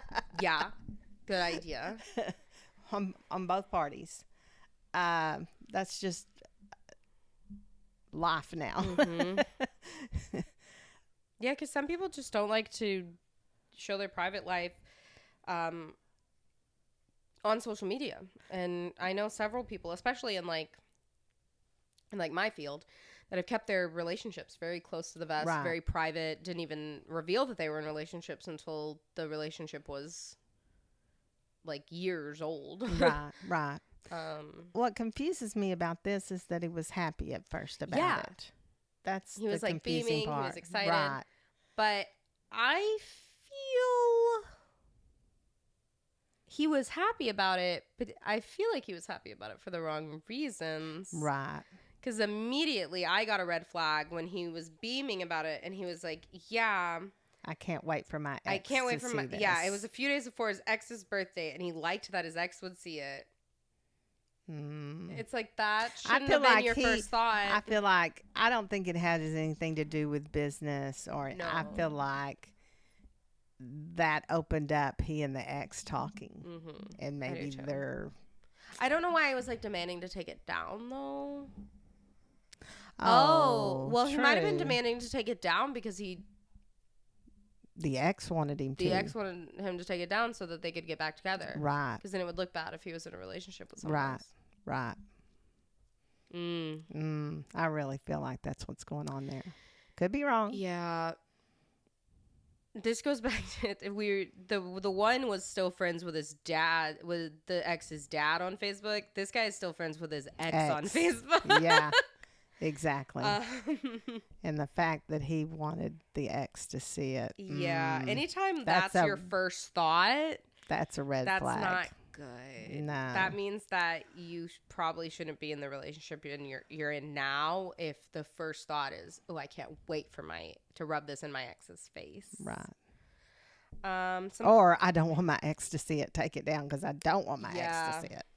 Good idea. on both parties. That's just life now. Mm-hmm. Yeah, because some people just don't like to show their private life on social media. And I know several people, especially in my field, that have kept their relationships very close to the vest, very private, didn't even reveal that they were in relationships until the relationship was like years old. Right. What confuses me about this is that he was happy at first about it. That's he was like beaming, part. He was excited. Right. But I feel he was happy about it, but I feel like he was happy about it for the wrong reasons. Right. Because immediately I got a red flag when he was beaming about it, and he was like, "Yeah, I can't wait for my ex I can't wait to for my see this." Yeah." It was a few days before his ex's birthday, and he liked that his ex would see it. It's like that shouldn't have been your first thought. I feel like I don't think it has anything to do with business, or No. I feel like that opened up he and the ex talking, and maybe they're. I don't know why I was like demanding to take it down though. Well, he might have been demanding to take it down because the ex wanted him to. The ex wanted him to take it down so that they could get back together. Right. Because then it would look bad if he was in a relationship with someone else. Right. I really feel like that's what's going on there. Could be wrong. Yeah. This goes back to the one was still friends with his dad, with the ex's dad on Facebook. This guy is still friends with his ex. On Facebook. Yeah. Exactly. And the fact that he wanted the ex to see it. Yeah. Anytime that's your first thought, that's a red flag. That's not good. No. That means that you probably shouldn't be in the relationship you're in now if the first thought is, "Oh, I can't wait to rub this in my ex's face." Right. Or I don't want my ex to see it, take it down because I don't want my ex to see it.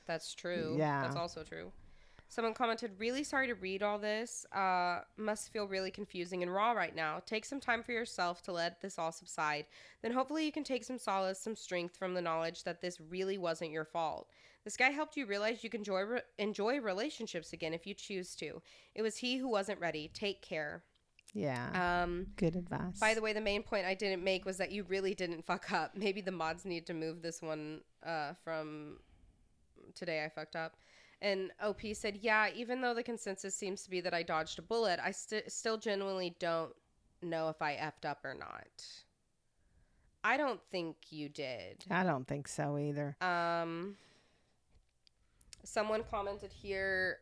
That's true. Yeah. That's also true. Someone commented, "Really sorry to read all this. Must feel really confusing and raw right now. Take some time for yourself to let this all subside. Then hopefully you can take some solace, some strength from the knowledge that this really wasn't your fault. This guy helped you realize you can enjoy relationships again if you choose to. It was he who wasn't ready. Take care." Yeah. Good advice. By the way, the main point I didn't make was that you really didn't fuck up. Maybe the mods need to move this one from today I fucked up. And OP said, "Yeah, even though the consensus seems to be that I dodged a bullet, I still genuinely don't know if I effed up or not." I don't think you did. I don't think so either. Someone commented here,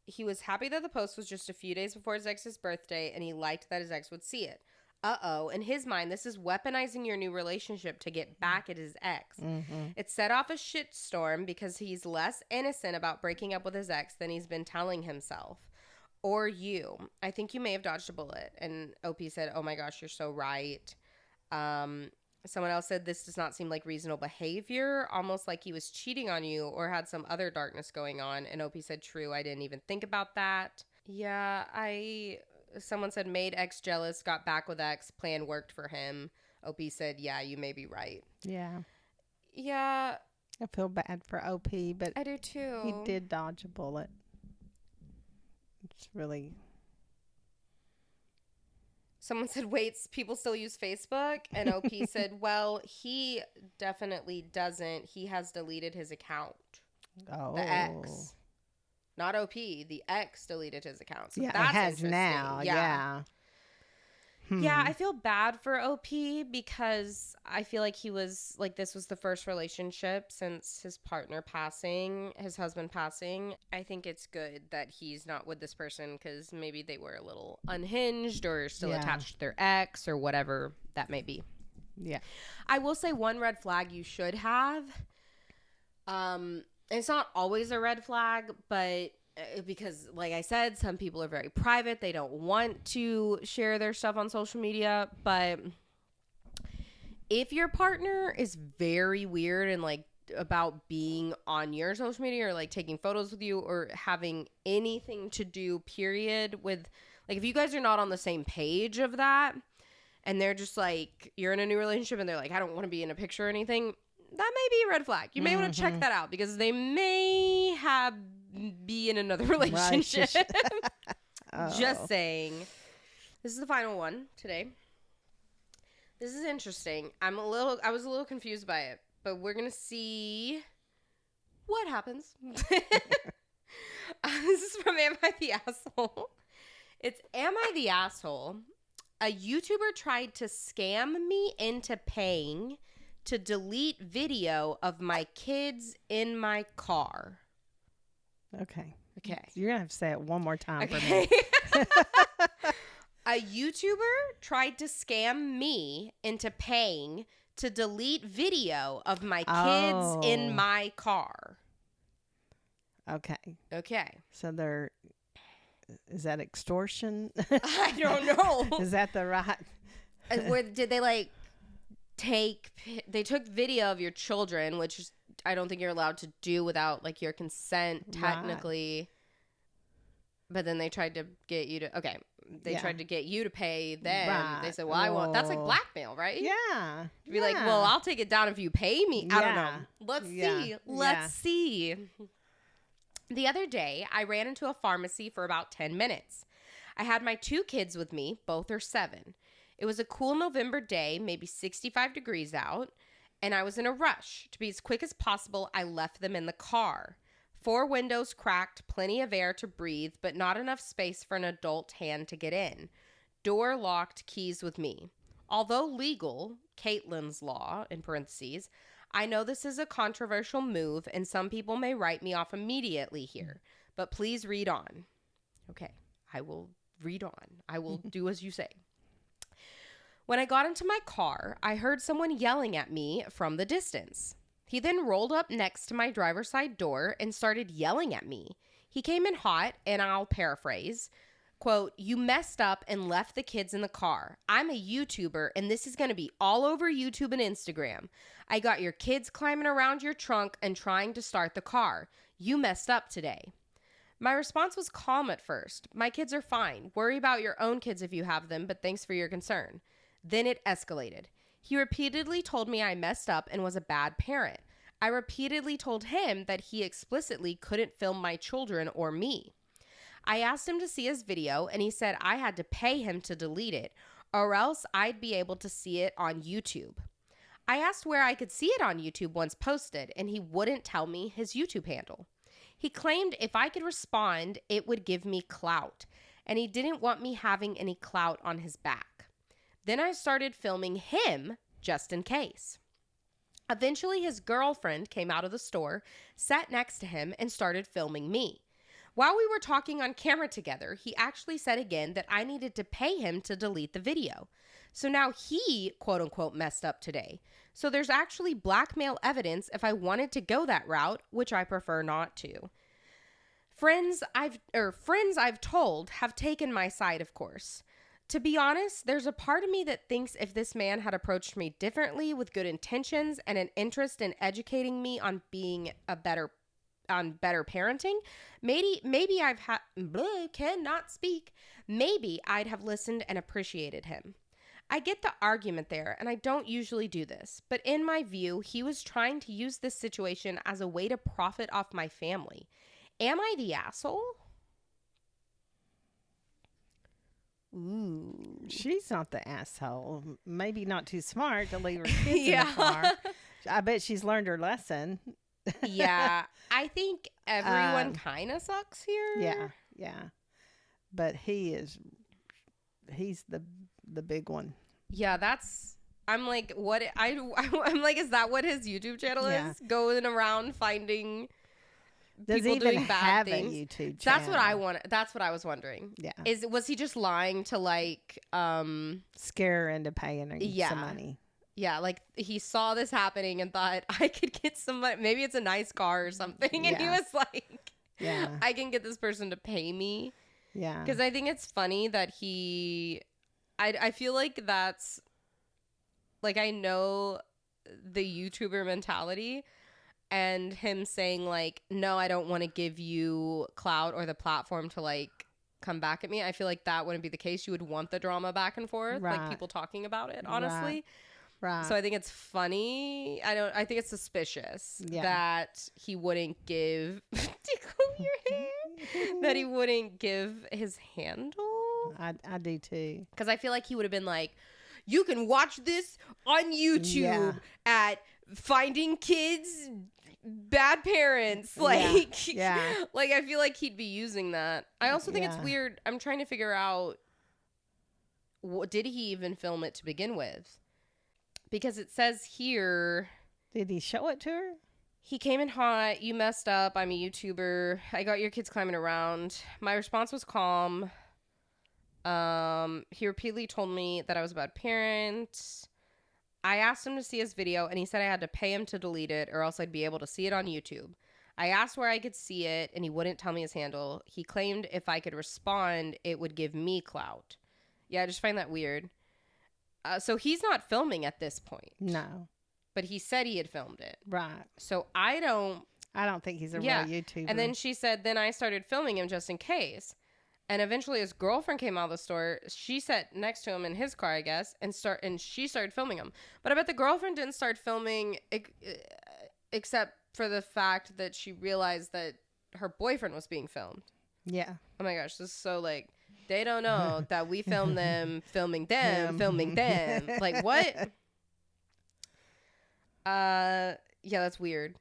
he was happy that the post was just a few days before his ex's birthday, and he liked that his ex would see it. In his mind, this is weaponizing your new relationship to get back at his ex. It set off a shitstorm because he's less innocent about breaking up with his ex than he's been telling himself. Or you. I think you may have dodged a bullet. And OP said, "Oh my gosh, you're so right." Someone else said, this does not seem like reasonable behavior, almost like he was cheating on you or had some other darkness going on. And OP said, true, I didn't even think about that. Yeah, someone said, made ex jealous, got back with ex, plan worked for him. OP said, yeah, you may be right. Yeah. Yeah. I feel bad for OP, but I do too. He did dodge a bullet. It's really... Someone said, wait, people still use Facebook? And OP said, well, he definitely doesn't. He has deleted his account. Oh. The ex. Not OP. The ex deleted his account. So yeah, that's it has now. Yeah. Yeah, I feel bad for OP because I feel like he was, like, this was the first relationship since his partner passing, his husband passing. I think it's good that he's not with this person because maybe they were a little unhinged or still attached to their ex or whatever that may be. Yeah. I will say one red flag you should have. It's not always a red flag, but... because, like I said, some people are very private. They don't want to share their stuff on social media. But if your partner is very weird and, like, about being on your social media or, like, taking photos with you or having anything to do, period, with, like, if you guys are not on the same page of that and they're just, like, you're in a new relationship and they're like, I don't want to be in a picture or anything, that may be a red flag. You may want to check that out because they may be in another relationship. Just saying. This is the final one today. This is interesting. I was a little confused by it, but we're going to see what happens. This is from Am I the Asshole? It's Am I the Asshole? A YouTuber tried to scam me into paying to delete video of my kids in my car. Okay. Okay. You're going to have to say it one more time for me. A YouTuber tried to scam me into paying to delete video of my kids in my car. Okay. Okay. So is that extortion? I don't know. Is that the right? Did they like they took video of your children, which is, I don't think you're allowed to do without like your consent technically. Right. But then they tried to get you to, tried to get you to pay them. Right. They said, well, I want, that's like blackmail, right? Yeah. To be like, well, I'll take it down if you pay me. I don't know. Let's see. The other day, I ran into a pharmacy for about 10 minutes. I had my 2 kids with me. Both are 7. It was a cool November day, maybe 65 degrees out, and I was in a rush. To be as quick as possible, I left them in the car. 4 windows cracked, plenty of air to breathe, but not enough space for an adult hand to get in. Door locked, keys with me. Although legal, Caitlin's law, in parentheses, I know this is a controversial move, and some people may write me off immediately here, but please read on. Okay, I will read on. I will do as you say. When I got into my car, I heard someone yelling at me from the distance. He then rolled up next to my driver's side door and started yelling at me. He came in hot, and I'll paraphrase, quote, "You messed up and left the kids in the car. I'm a YouTuber, and this is going to be all over YouTube and Instagram. I got your kids climbing around your trunk and trying to start the car. You messed up today." My response was calm at first. My kids are fine. Worry about your own kids if you have them, but thanks for your concern. Then it escalated. He repeatedly told me I messed up and was a bad parent. I repeatedly told him that he explicitly couldn't film my children or me. I asked him to see his video, and he said I had to pay him to delete it, or else I'd be able to see it on YouTube. I asked where I could see it on YouTube once posted, and he wouldn't tell me his YouTube handle. He claimed if I could respond, it would give me clout, and he didn't want me having any clout on his back. Then I started filming him just in case. Eventually, his girlfriend came out of the store, sat next to him, and started filming me. While we were talking on camera together, he actually said again that I needed to pay him to delete the video. So now he, quote unquote, messed up today. So there's actually blackmail evidence if I wanted to go that route, which I prefer not to. Friends I've told have taken my side, of course. To be honest, there's a part of me that thinks if this man had approached me differently with good intentions and an interest in educating me on being better parenting, maybe cannot speak. Maybe I'd have listened and appreciated him. I get the argument there, and I don't usually do this, but in my view, he was trying to use this situation as a way to profit off my family. Am I the asshole? Ooh. She's not the asshole. Maybe not too smart to leave her kids in the car. I bet she's learned her lesson. Yeah. I think everyone kind of sucks here. Yeah. But he's the big one. Yeah, I'm like, what? I'm like, is that what his YouTube channel is? Going around finding people doing bad things. A YouTube channel? That's what I want. That's what I was wondering. Yeah. Was he just lying to like scare her into paying her some money? Yeah, like he saw this happening and thought I could get some money. Maybe it's a nice car or something, and he was like, I can get this person to pay me. Yeah. Because I think it's funny that I feel like that's, like, I know the YouTuber mentality and him saying, like, no, I don't want to give you clout or the platform to, like, come back at me. I feel like that wouldn't be the case. You would want the drama back and forth, like people talking about it, honestly. Right. So I think it's funny. I think it's suspicious that he wouldn't give tickle your hair. That he wouldn't give his handle. I do too. Because I feel like he would have been like, you can watch this on YouTube at Finding Kids Bad Parents. Like, like I feel like he'd be using that. I also think it's weird. I'm trying to figure out, did he even film it to begin with? Because it says here... Did he show it to her? He came in hot. You messed up. I'm a YouTuber. I got your kids climbing around. My response was calm. He repeatedly told me that I was a bad parent. I asked him to see his video, and he said I had to pay him to delete it, or else I'd be able to see it on YouTube. I asked where I could see it, and he wouldn't tell me his handle. He claimed if I could respond, it would give me clout. Yeah, I just find that weird. So he's not filming at this point. No. But he said he had filmed it. Right. So I don't think he's a real YouTuber. And then she said, then I started filming him just in case. And eventually his girlfriend came out of the store. She sat next to him in his car, I guess, and she started filming him. But I bet the girlfriend didn't start filming except for the fact that she realized that her boyfriend was being filmed. Yeah. Oh my gosh, this is so like... They don't know that we filmed them filming them, filming them. Like, what? Yeah, that's weird.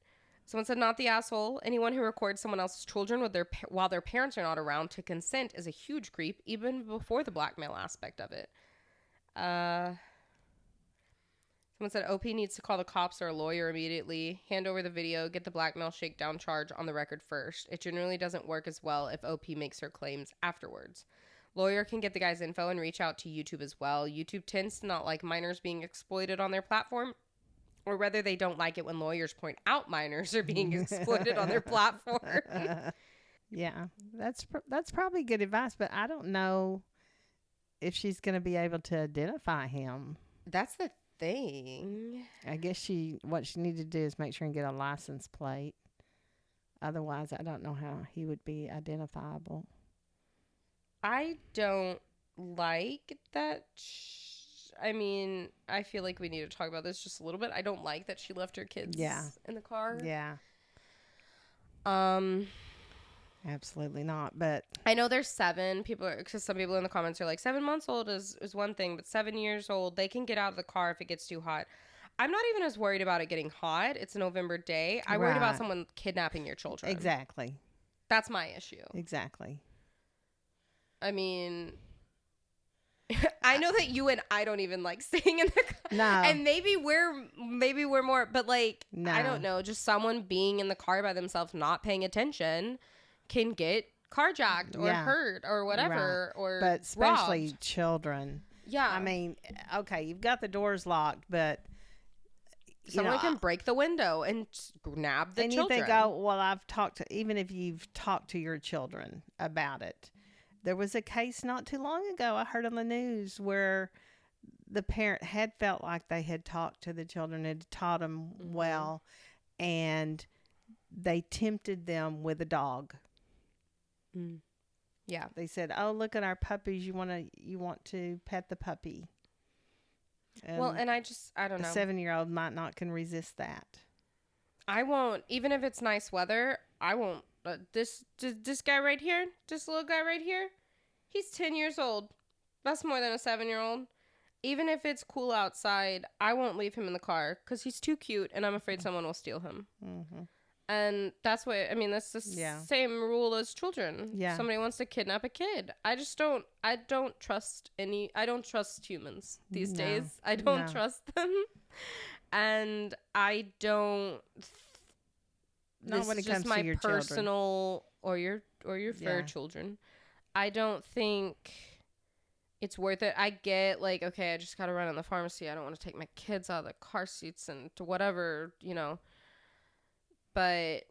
Someone said, not the asshole. Anyone who records someone else's children with while their parents are not around to consent is a huge creep, even before the blackmail aspect of it. Someone said, OP needs to call the cops or a lawyer immediately, hand over the video, get the blackmail shakedown charge on the record first. It generally doesn't work as well if OP makes her claims afterwards. Lawyer can get the guy's info and reach out to YouTube as well. YouTube tends to not like minors being exploited on their platform, or rather they don't like it when lawyers point out minors are being exploited on their platform. Yeah, that's probably good advice, but I don't know if she's going to be able to identify him. That's the thing. I guess what she needed to do is make sure and get a license plate. Otherwise, I don't know how he would be identifiable. I don't like that. I mean, I feel like we need to talk about this just a little bit. I don't like that she left her kids in the car. Yeah. Absolutely not. But I know there's 7 people, because some people in the comments are like, 7 months old is one thing, but 7 years old, they can get out of the car if it gets too hot. I'm not even as worried about it getting hot. It's a November day. I'm worried about someone kidnapping your children. Exactly. That's my issue. Exactly. I mean, I know that you and I don't even like staying in the car. No. And maybe we're more, but like, no. I don't know, just someone being in the car by themselves, not paying attention, can get carjacked or hurt or whatever, or but especially robbed. Children. Yeah. I mean, okay, you've got the doors locked, but someone can break the window and nab the children. And you think, oh, well, even if you've talked to your children about it, There was a case not too long ago I heard on the news where the parent had felt like they had talked to the children, had taught them well, and they tempted them with a dog. Yeah. They said, "Oh, look at our puppies. You want to pet the puppy." And and I don't know. A 7-year-old might not can resist that. I won't, even if it's nice weather, I won't. This guy right here, this little guy right here, he's 10 years old. That's more than a 7-year-old. Even if it's cool outside, I won't leave him in the car because he's too cute and I'm afraid someone will steal him. And that's what, I mean, that's the same rule as children. Yeah. Somebody wants to kidnap a kid. I don't trust humans these days. I don't trust them. And I don't. Not when it comes to your personal children. or your fur children. I don't think it's worth it. I get like, okay, I just got to run in the pharmacy. I don't want to take my kids out of the car seats and to whatever, But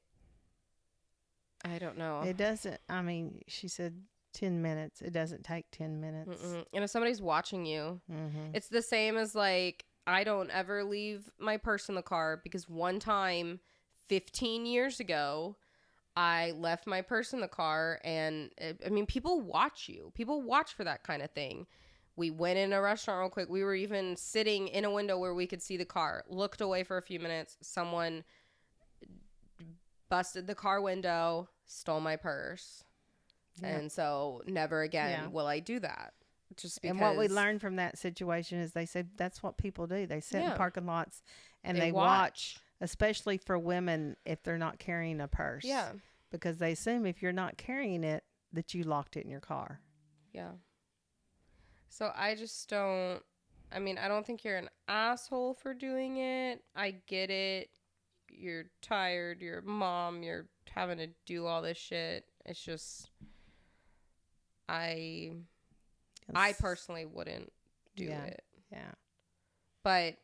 I don't know. It doesn't. I mean, she said 10 minutes. It doesn't take 10 minutes. And if somebody's watching you, it's the same as like, I don't ever leave my purse in the car because one time 15 years ago, I left my purse in the car and people watch you. People watch for that kind of thing. We went in a restaurant real quick. We were even sitting in a window where we could see the car, looked away for a few minutes. Someone busted the car window, stole my purse. Yeah. And so never again will I do that. Just because. And what we learned from that situation is they said that's what people do. They sit in parking lots and they watch, especially for women if they're not carrying a purse. Yeah. Because they assume if you're not carrying it, that you locked it in your car. Yeah. So I just don't, I don't think you're an asshole for doing it. I get it. You're tired. You're a mom. You're having to do all this shit. It's just, I personally wouldn't do it. Yeah. But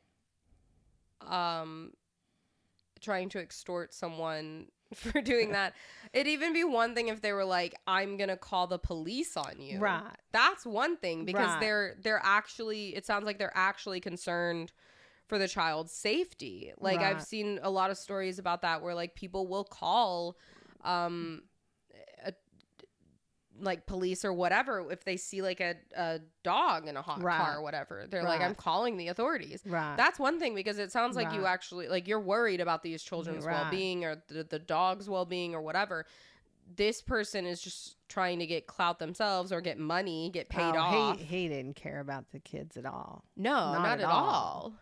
trying to extort someone for doing that, it'd even be one thing if they were like, I'm gonna call the police on you. Right. That's one thing because they're actually, it sounds like they're actually concerned for the child's safety. Like I've seen a lot of stories about that where like people will call like police or whatever if they see like a dog in a hot car or whatever. They're like, I'm calling the authorities. That's one thing because it sounds like you actually like you're worried about these children's well-being or the dog's well-being or whatever. This person is just trying to get clout themselves or get money, get paid off. He didn't care about the kids at all. No, not at all.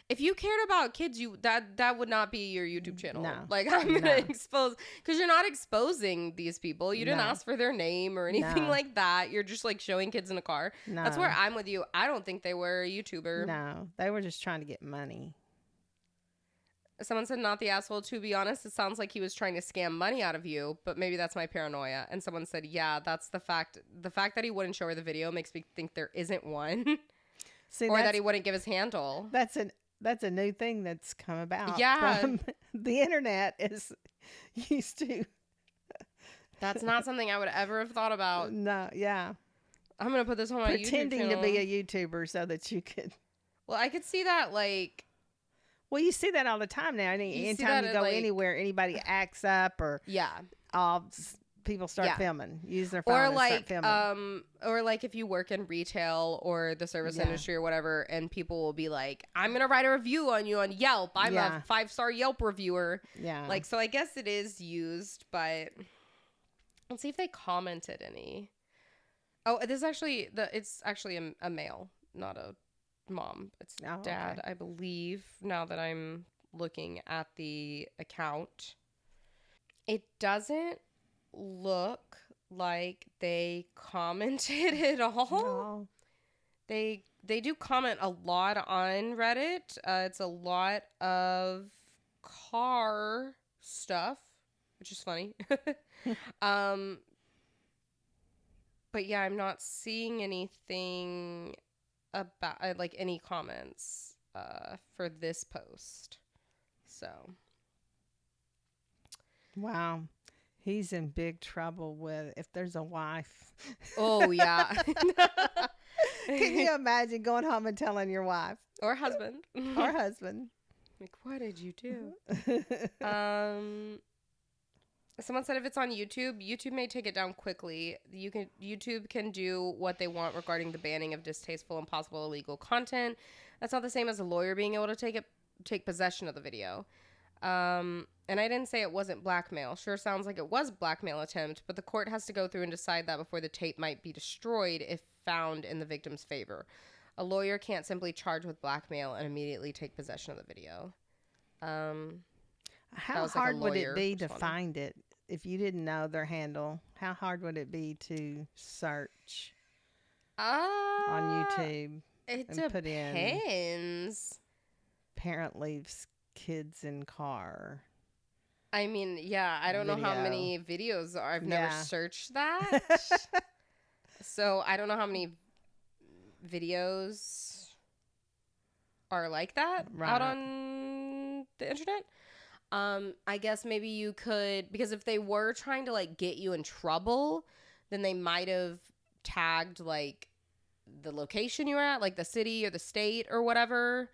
If you cared about kids, that would not be your YouTube channel. No. Like, I'm going to expose, because you're not exposing these people. You didn't ask for their name or anything like that. You're just like showing kids in a car. No. That's where I'm with you. I don't think they were a YouTuber. No, they were just trying to get money. Someone said, not the asshole. To be honest, it sounds like he was trying to scam money out of you, but maybe that's my paranoia. And someone said, yeah, that's the fact. The fact that he wouldn't show her the video makes me think there isn't one. See, or that he wouldn't give his handle. That's a new thing that's come about. Yeah. From the internet is used to. That's not something I would ever have thought about. No, yeah. I'm going to put this on my YouTube channel. Pretending to be a YouTuber so that you could. Well, I could see that like. Well, you see that all the time now. Anytime you go anywhere, anybody acts up or. Yeah. People start filming, use their phone and start filming. Or like if you work in retail or the service industry or whatever, and people will be like, I'm going to write a review on you on Yelp. I'm a 5-star Yelp reviewer. Yeah. Like, so I guess it is used, but let's see if they commented any. Oh, this is actually, it's actually a male, not a mom. It's dad, okay. I believe, now that I'm looking at the account. It doesn't look like they commented at all. No. They do comment a lot on Reddit. It's a lot of car stuff, which is funny. But yeah, I'm not seeing anything about like any comments for this post. So wow. He's in big trouble with if there's a wife. Oh, yeah. Can you imagine going home and telling your wife? Or husband. Or husband. Like, what did you do? Someone said if it's on YouTube, YouTube may take it down quickly. YouTube can do what they want regarding the banning of distasteful and possible illegal content. That's not the same as a lawyer being able to take possession of the video. And I didn't say it wasn't blackmail. Sure sounds like it was blackmail attempt, but the court has to go through and decide that before the tape might be destroyed if found in the victim's favor. A lawyer can't simply charge with blackmail and immediately take possession of the video. How hard would it be to find it if you didn't know their handle? How hard would it be to search on YouTube? It depends. Put in parent leaves kids in car. I mean, yeah, I don't know how many videos are. I've never searched that. So I don't know how many videos are like that out on the internet. I guess maybe you could, because if they were trying to like get you in trouble, then they might have tagged like the location you were at, like the city or the state or whatever.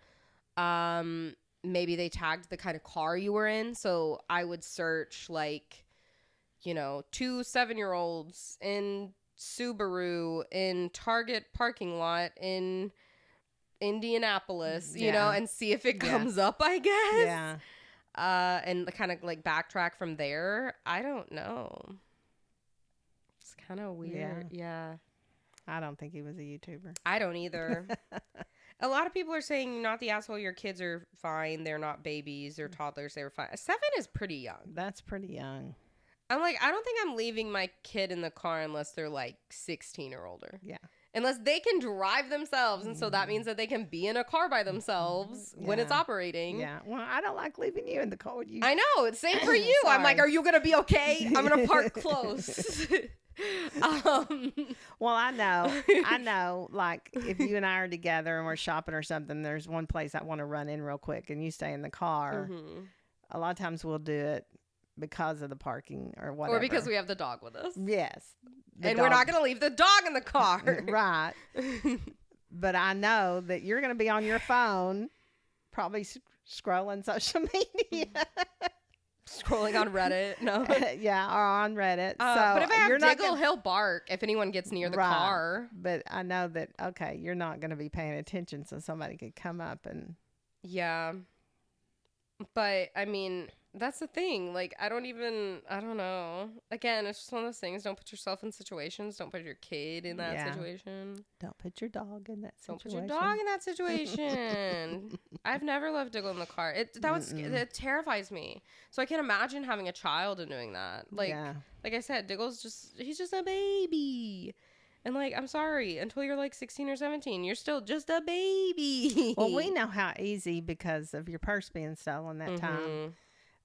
Maybe they tagged the kind of car you were in. So I would search like, 2 7-year-olds in Subaru in Target parking lot in Indianapolis, and see if it comes up, I guess. Yeah. And kind of like backtrack from there. I don't know. It's kind of weird. Yeah. I don't think he was a YouTuber. I don't either. A lot of people are saying, "You're not the asshole. Your kids are fine. They're not babies or toddlers. They were fine." 7 is pretty young. That's pretty young. I'm like, I don't think I'm leaving my kid in the car unless they're like 16 or older. Yeah. Unless they can drive themselves. And so that means that they can be in a car by themselves when it's operating. Yeah. Well, I don't like leaving you in the car with you. I know. It's same for you. I'm like, are you going to be okay? I'm going to park close. Well, I know, like if you and I are together and we're shopping or something, there's one place I want to run in real quick and you stay in the car. Mm-hmm. A lot of times we'll do it because of the parking or whatever. Or because we have the dog with us. Yes. And we're not going to leave the dog in the car. Right. But I know that you're going to be on your phone, probably scrolling social media. Scrolling on Reddit. No. Yeah, or on Reddit. But if I have Diggle, he'll bark if anyone gets near the car. But I know that, okay, you're not going to be paying attention, so somebody could come up and... Yeah. But, I mean... That's the thing. Like, I don't know. Again, it's just one of those things. Don't put yourself in situations. Don't put your kid in that situation. Don't put your dog in that situation. Don't put your dog in that situation. I've never left Diggle in the car. It terrifies me. So I can't imagine having a child and doing that. Like I said, he's just a baby. And like, I'm sorry, until you're like 16 or 17, you're still just a baby. Well, we know how easy, because of your purse being stolen that time.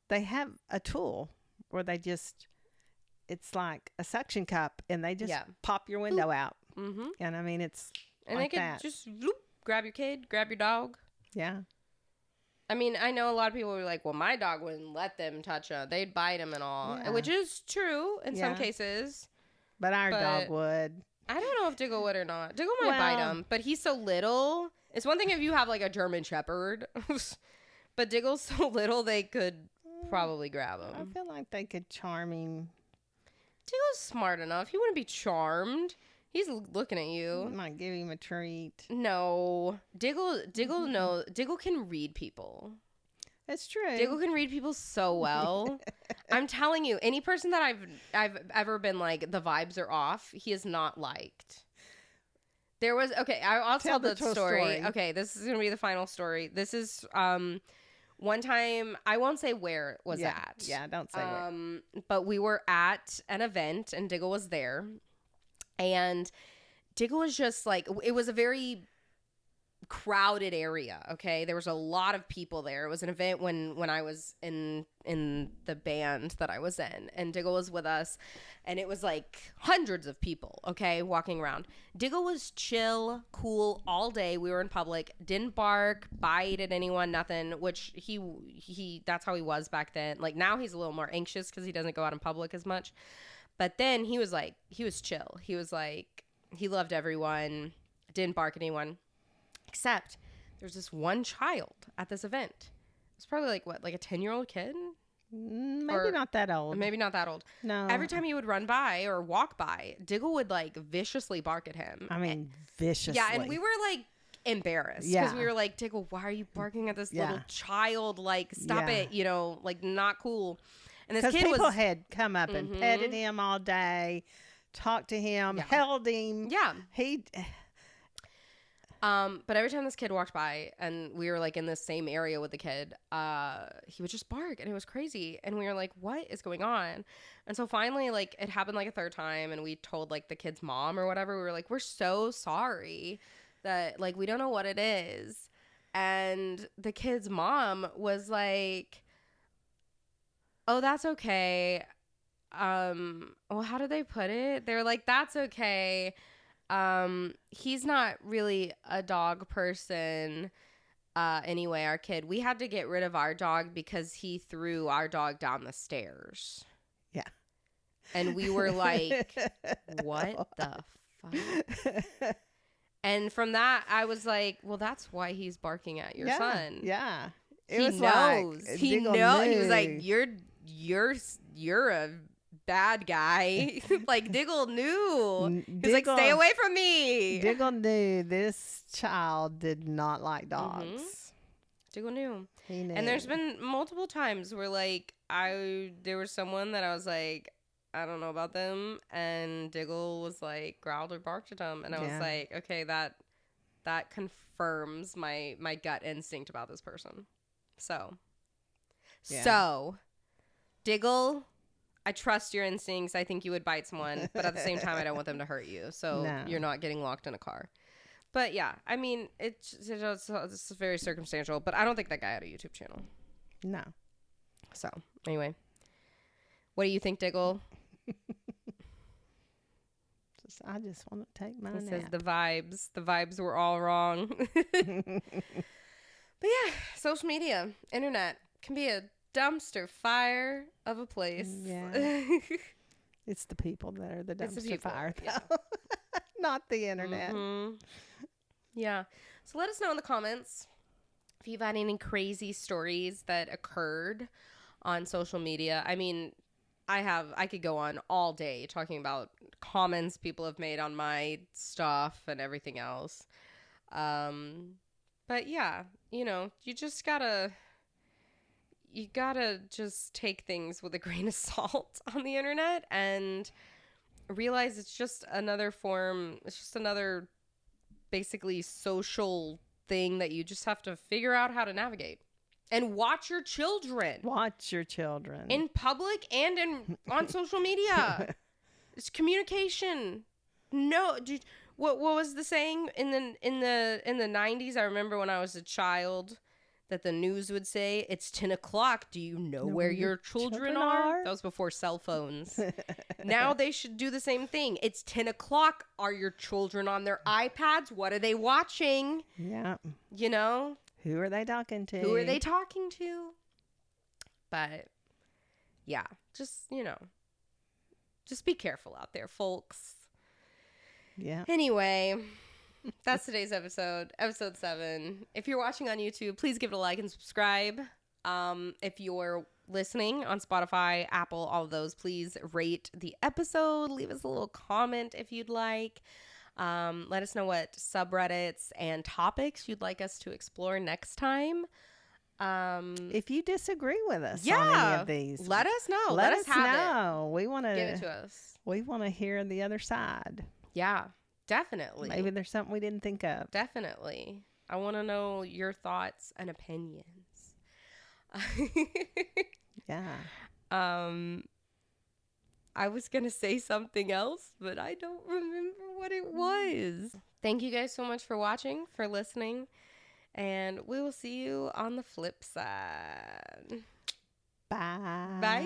They have a tool where it's like a suction cup and they just pop your window out. Mm-hmm. And I mean, and like they could just grab your kid, grab your dog. Yeah. I mean, I know a lot of people are like, well, my dog wouldn't let them touch him. They'd bite him and all, which is true in some cases. But our dog would. I don't know if Diggle would or not. Diggle might bite him, but he's so little. It's one thing if you have like a German Shepherd, but Diggle's so little they could probably grab him. I feel like they could charm him. Diggle's smart enough. He wouldn't be charmed. He's looking at you. You might give him a treat. No. Diggle can read people. That's true. Diggle can read people so well. I'm telling you, any person that I've ever been like, the vibes are off, he is not liked. There was, okay, I'll tell the story. Okay, this is going to be the final story. This is, one time, I won't say where it was at. Yeah, don't say where. But we were at an event and Diggle was there. And Diggle was just like, it was a very crowded area. Okay, there was a lot of people there. It was an event when I was in the band that I was in, and Diggle was with us, and it was like hundreds of people, okay, walking around. Diggle was chill, cool all day. We were in public, didn't bark, bite at anyone, nothing, which he that's how he was back then. Like now he's a little more anxious because he doesn't go out in public as much, but then he was chill. He was like, he loved everyone, didn't bark at anyone. Except there's this one child at this event. It's probably like a 10-year-old kid? Maybe not that old. Maybe not that old. No. Every time he would run by or walk by, Diggle would like viciously bark at him. I mean, viciously. Yeah, and we were like embarrassed because we were like, Diggle, why are you barking at this little child? Like, stop it, you know, like not cool. And this kid people had come up and petted him all day, talked to him, held him. Yeah. He... But every time this kid walked by and we were like in the same area with the kid, he would just bark and it was crazy. And we were like, what is going on? And so finally, like it happened like a third time and we told like the kid's mom or whatever. We were like, we're so sorry that like, we don't know what it is. And the kid's mom was like, oh, that's okay. Well, how did they put it? They were like, that's okay. He's not really a dog person. Anyway, our kid, we had to get rid of our dog because he threw our dog down the stairs. Yeah. And we were like, what the fuck? And from that, I was like, well, that's why he's barking at your son. Yeah. He knows. He knows. He was like, you're a bad guy. Like Diggle knew. He's like, stay away from me. Diggle knew this child did not like dogs. Diggle knew. He knew. And there's been multiple times where like there was someone that I was like, I don't know about them, and Diggle was like growled or barked at them, and I was like, okay, that confirms my gut instinct about this person. So Diggle, I trust your instincts. I think you would bite someone, but at the same time, I don't want them to hurt you. So you're not getting locked in a car. But yeah, I mean, it's very circumstantial, but I don't think that guy had a YouTube channel. No. So anyway, what do you think, Diggle? I just want to take my nap. Says the vibes were all wrong. But yeah, social media, internet can be a dumpster fire of a place. Yeah. It's the people that are the dumpster fire, though. Yeah. Not the internet. Yeah. So let us know in the comments if you've had any crazy stories that occurred on social media. I mean, I could go on all day talking about comments people have made on my stuff and everything else. But yeah, you know, you gotta just take things with a grain of salt on the internet and realize it's just another basically social thing that you just have to figure out how to navigate. And watch your children. Watch your children. In public and on social media. It's communication. No, dude, what was the saying in the 90s? I remember when I was a child that the news would say, it's 10 o'clock. Do you know where your children are? That was before cell phones. Now they should do the same thing. It's 10 o'clock. Are your children on their iPads? What are they watching? Yeah. You know? Who are they talking to? But yeah, just be careful out there, folks. Yeah. Anyway, that's today's episode 7. If you're watching on YouTube, please give it a like and subscribe. If you're listening on Spotify, Apple, all of those, please rate the episode. Leave us a little comment if you'd like. Let us know what subreddits and topics you'd like us to explore next time. If you disagree with us on any of these, let us know. Let us know. We want to give it to us. We want to hear the other side. Yeah, definitely. Maybe there's something we didn't think of. Definitely. I want to know your thoughts and opinions. Yeah. I was going to say something else, but I don't remember what it was. Thank you guys so much for watching, for listening, and we will see you on the flip side. Bye. Bye.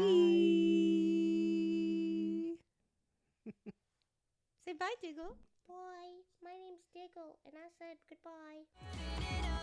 Say bye, Diggle. Bye. My name's Diggle, and I said goodbye.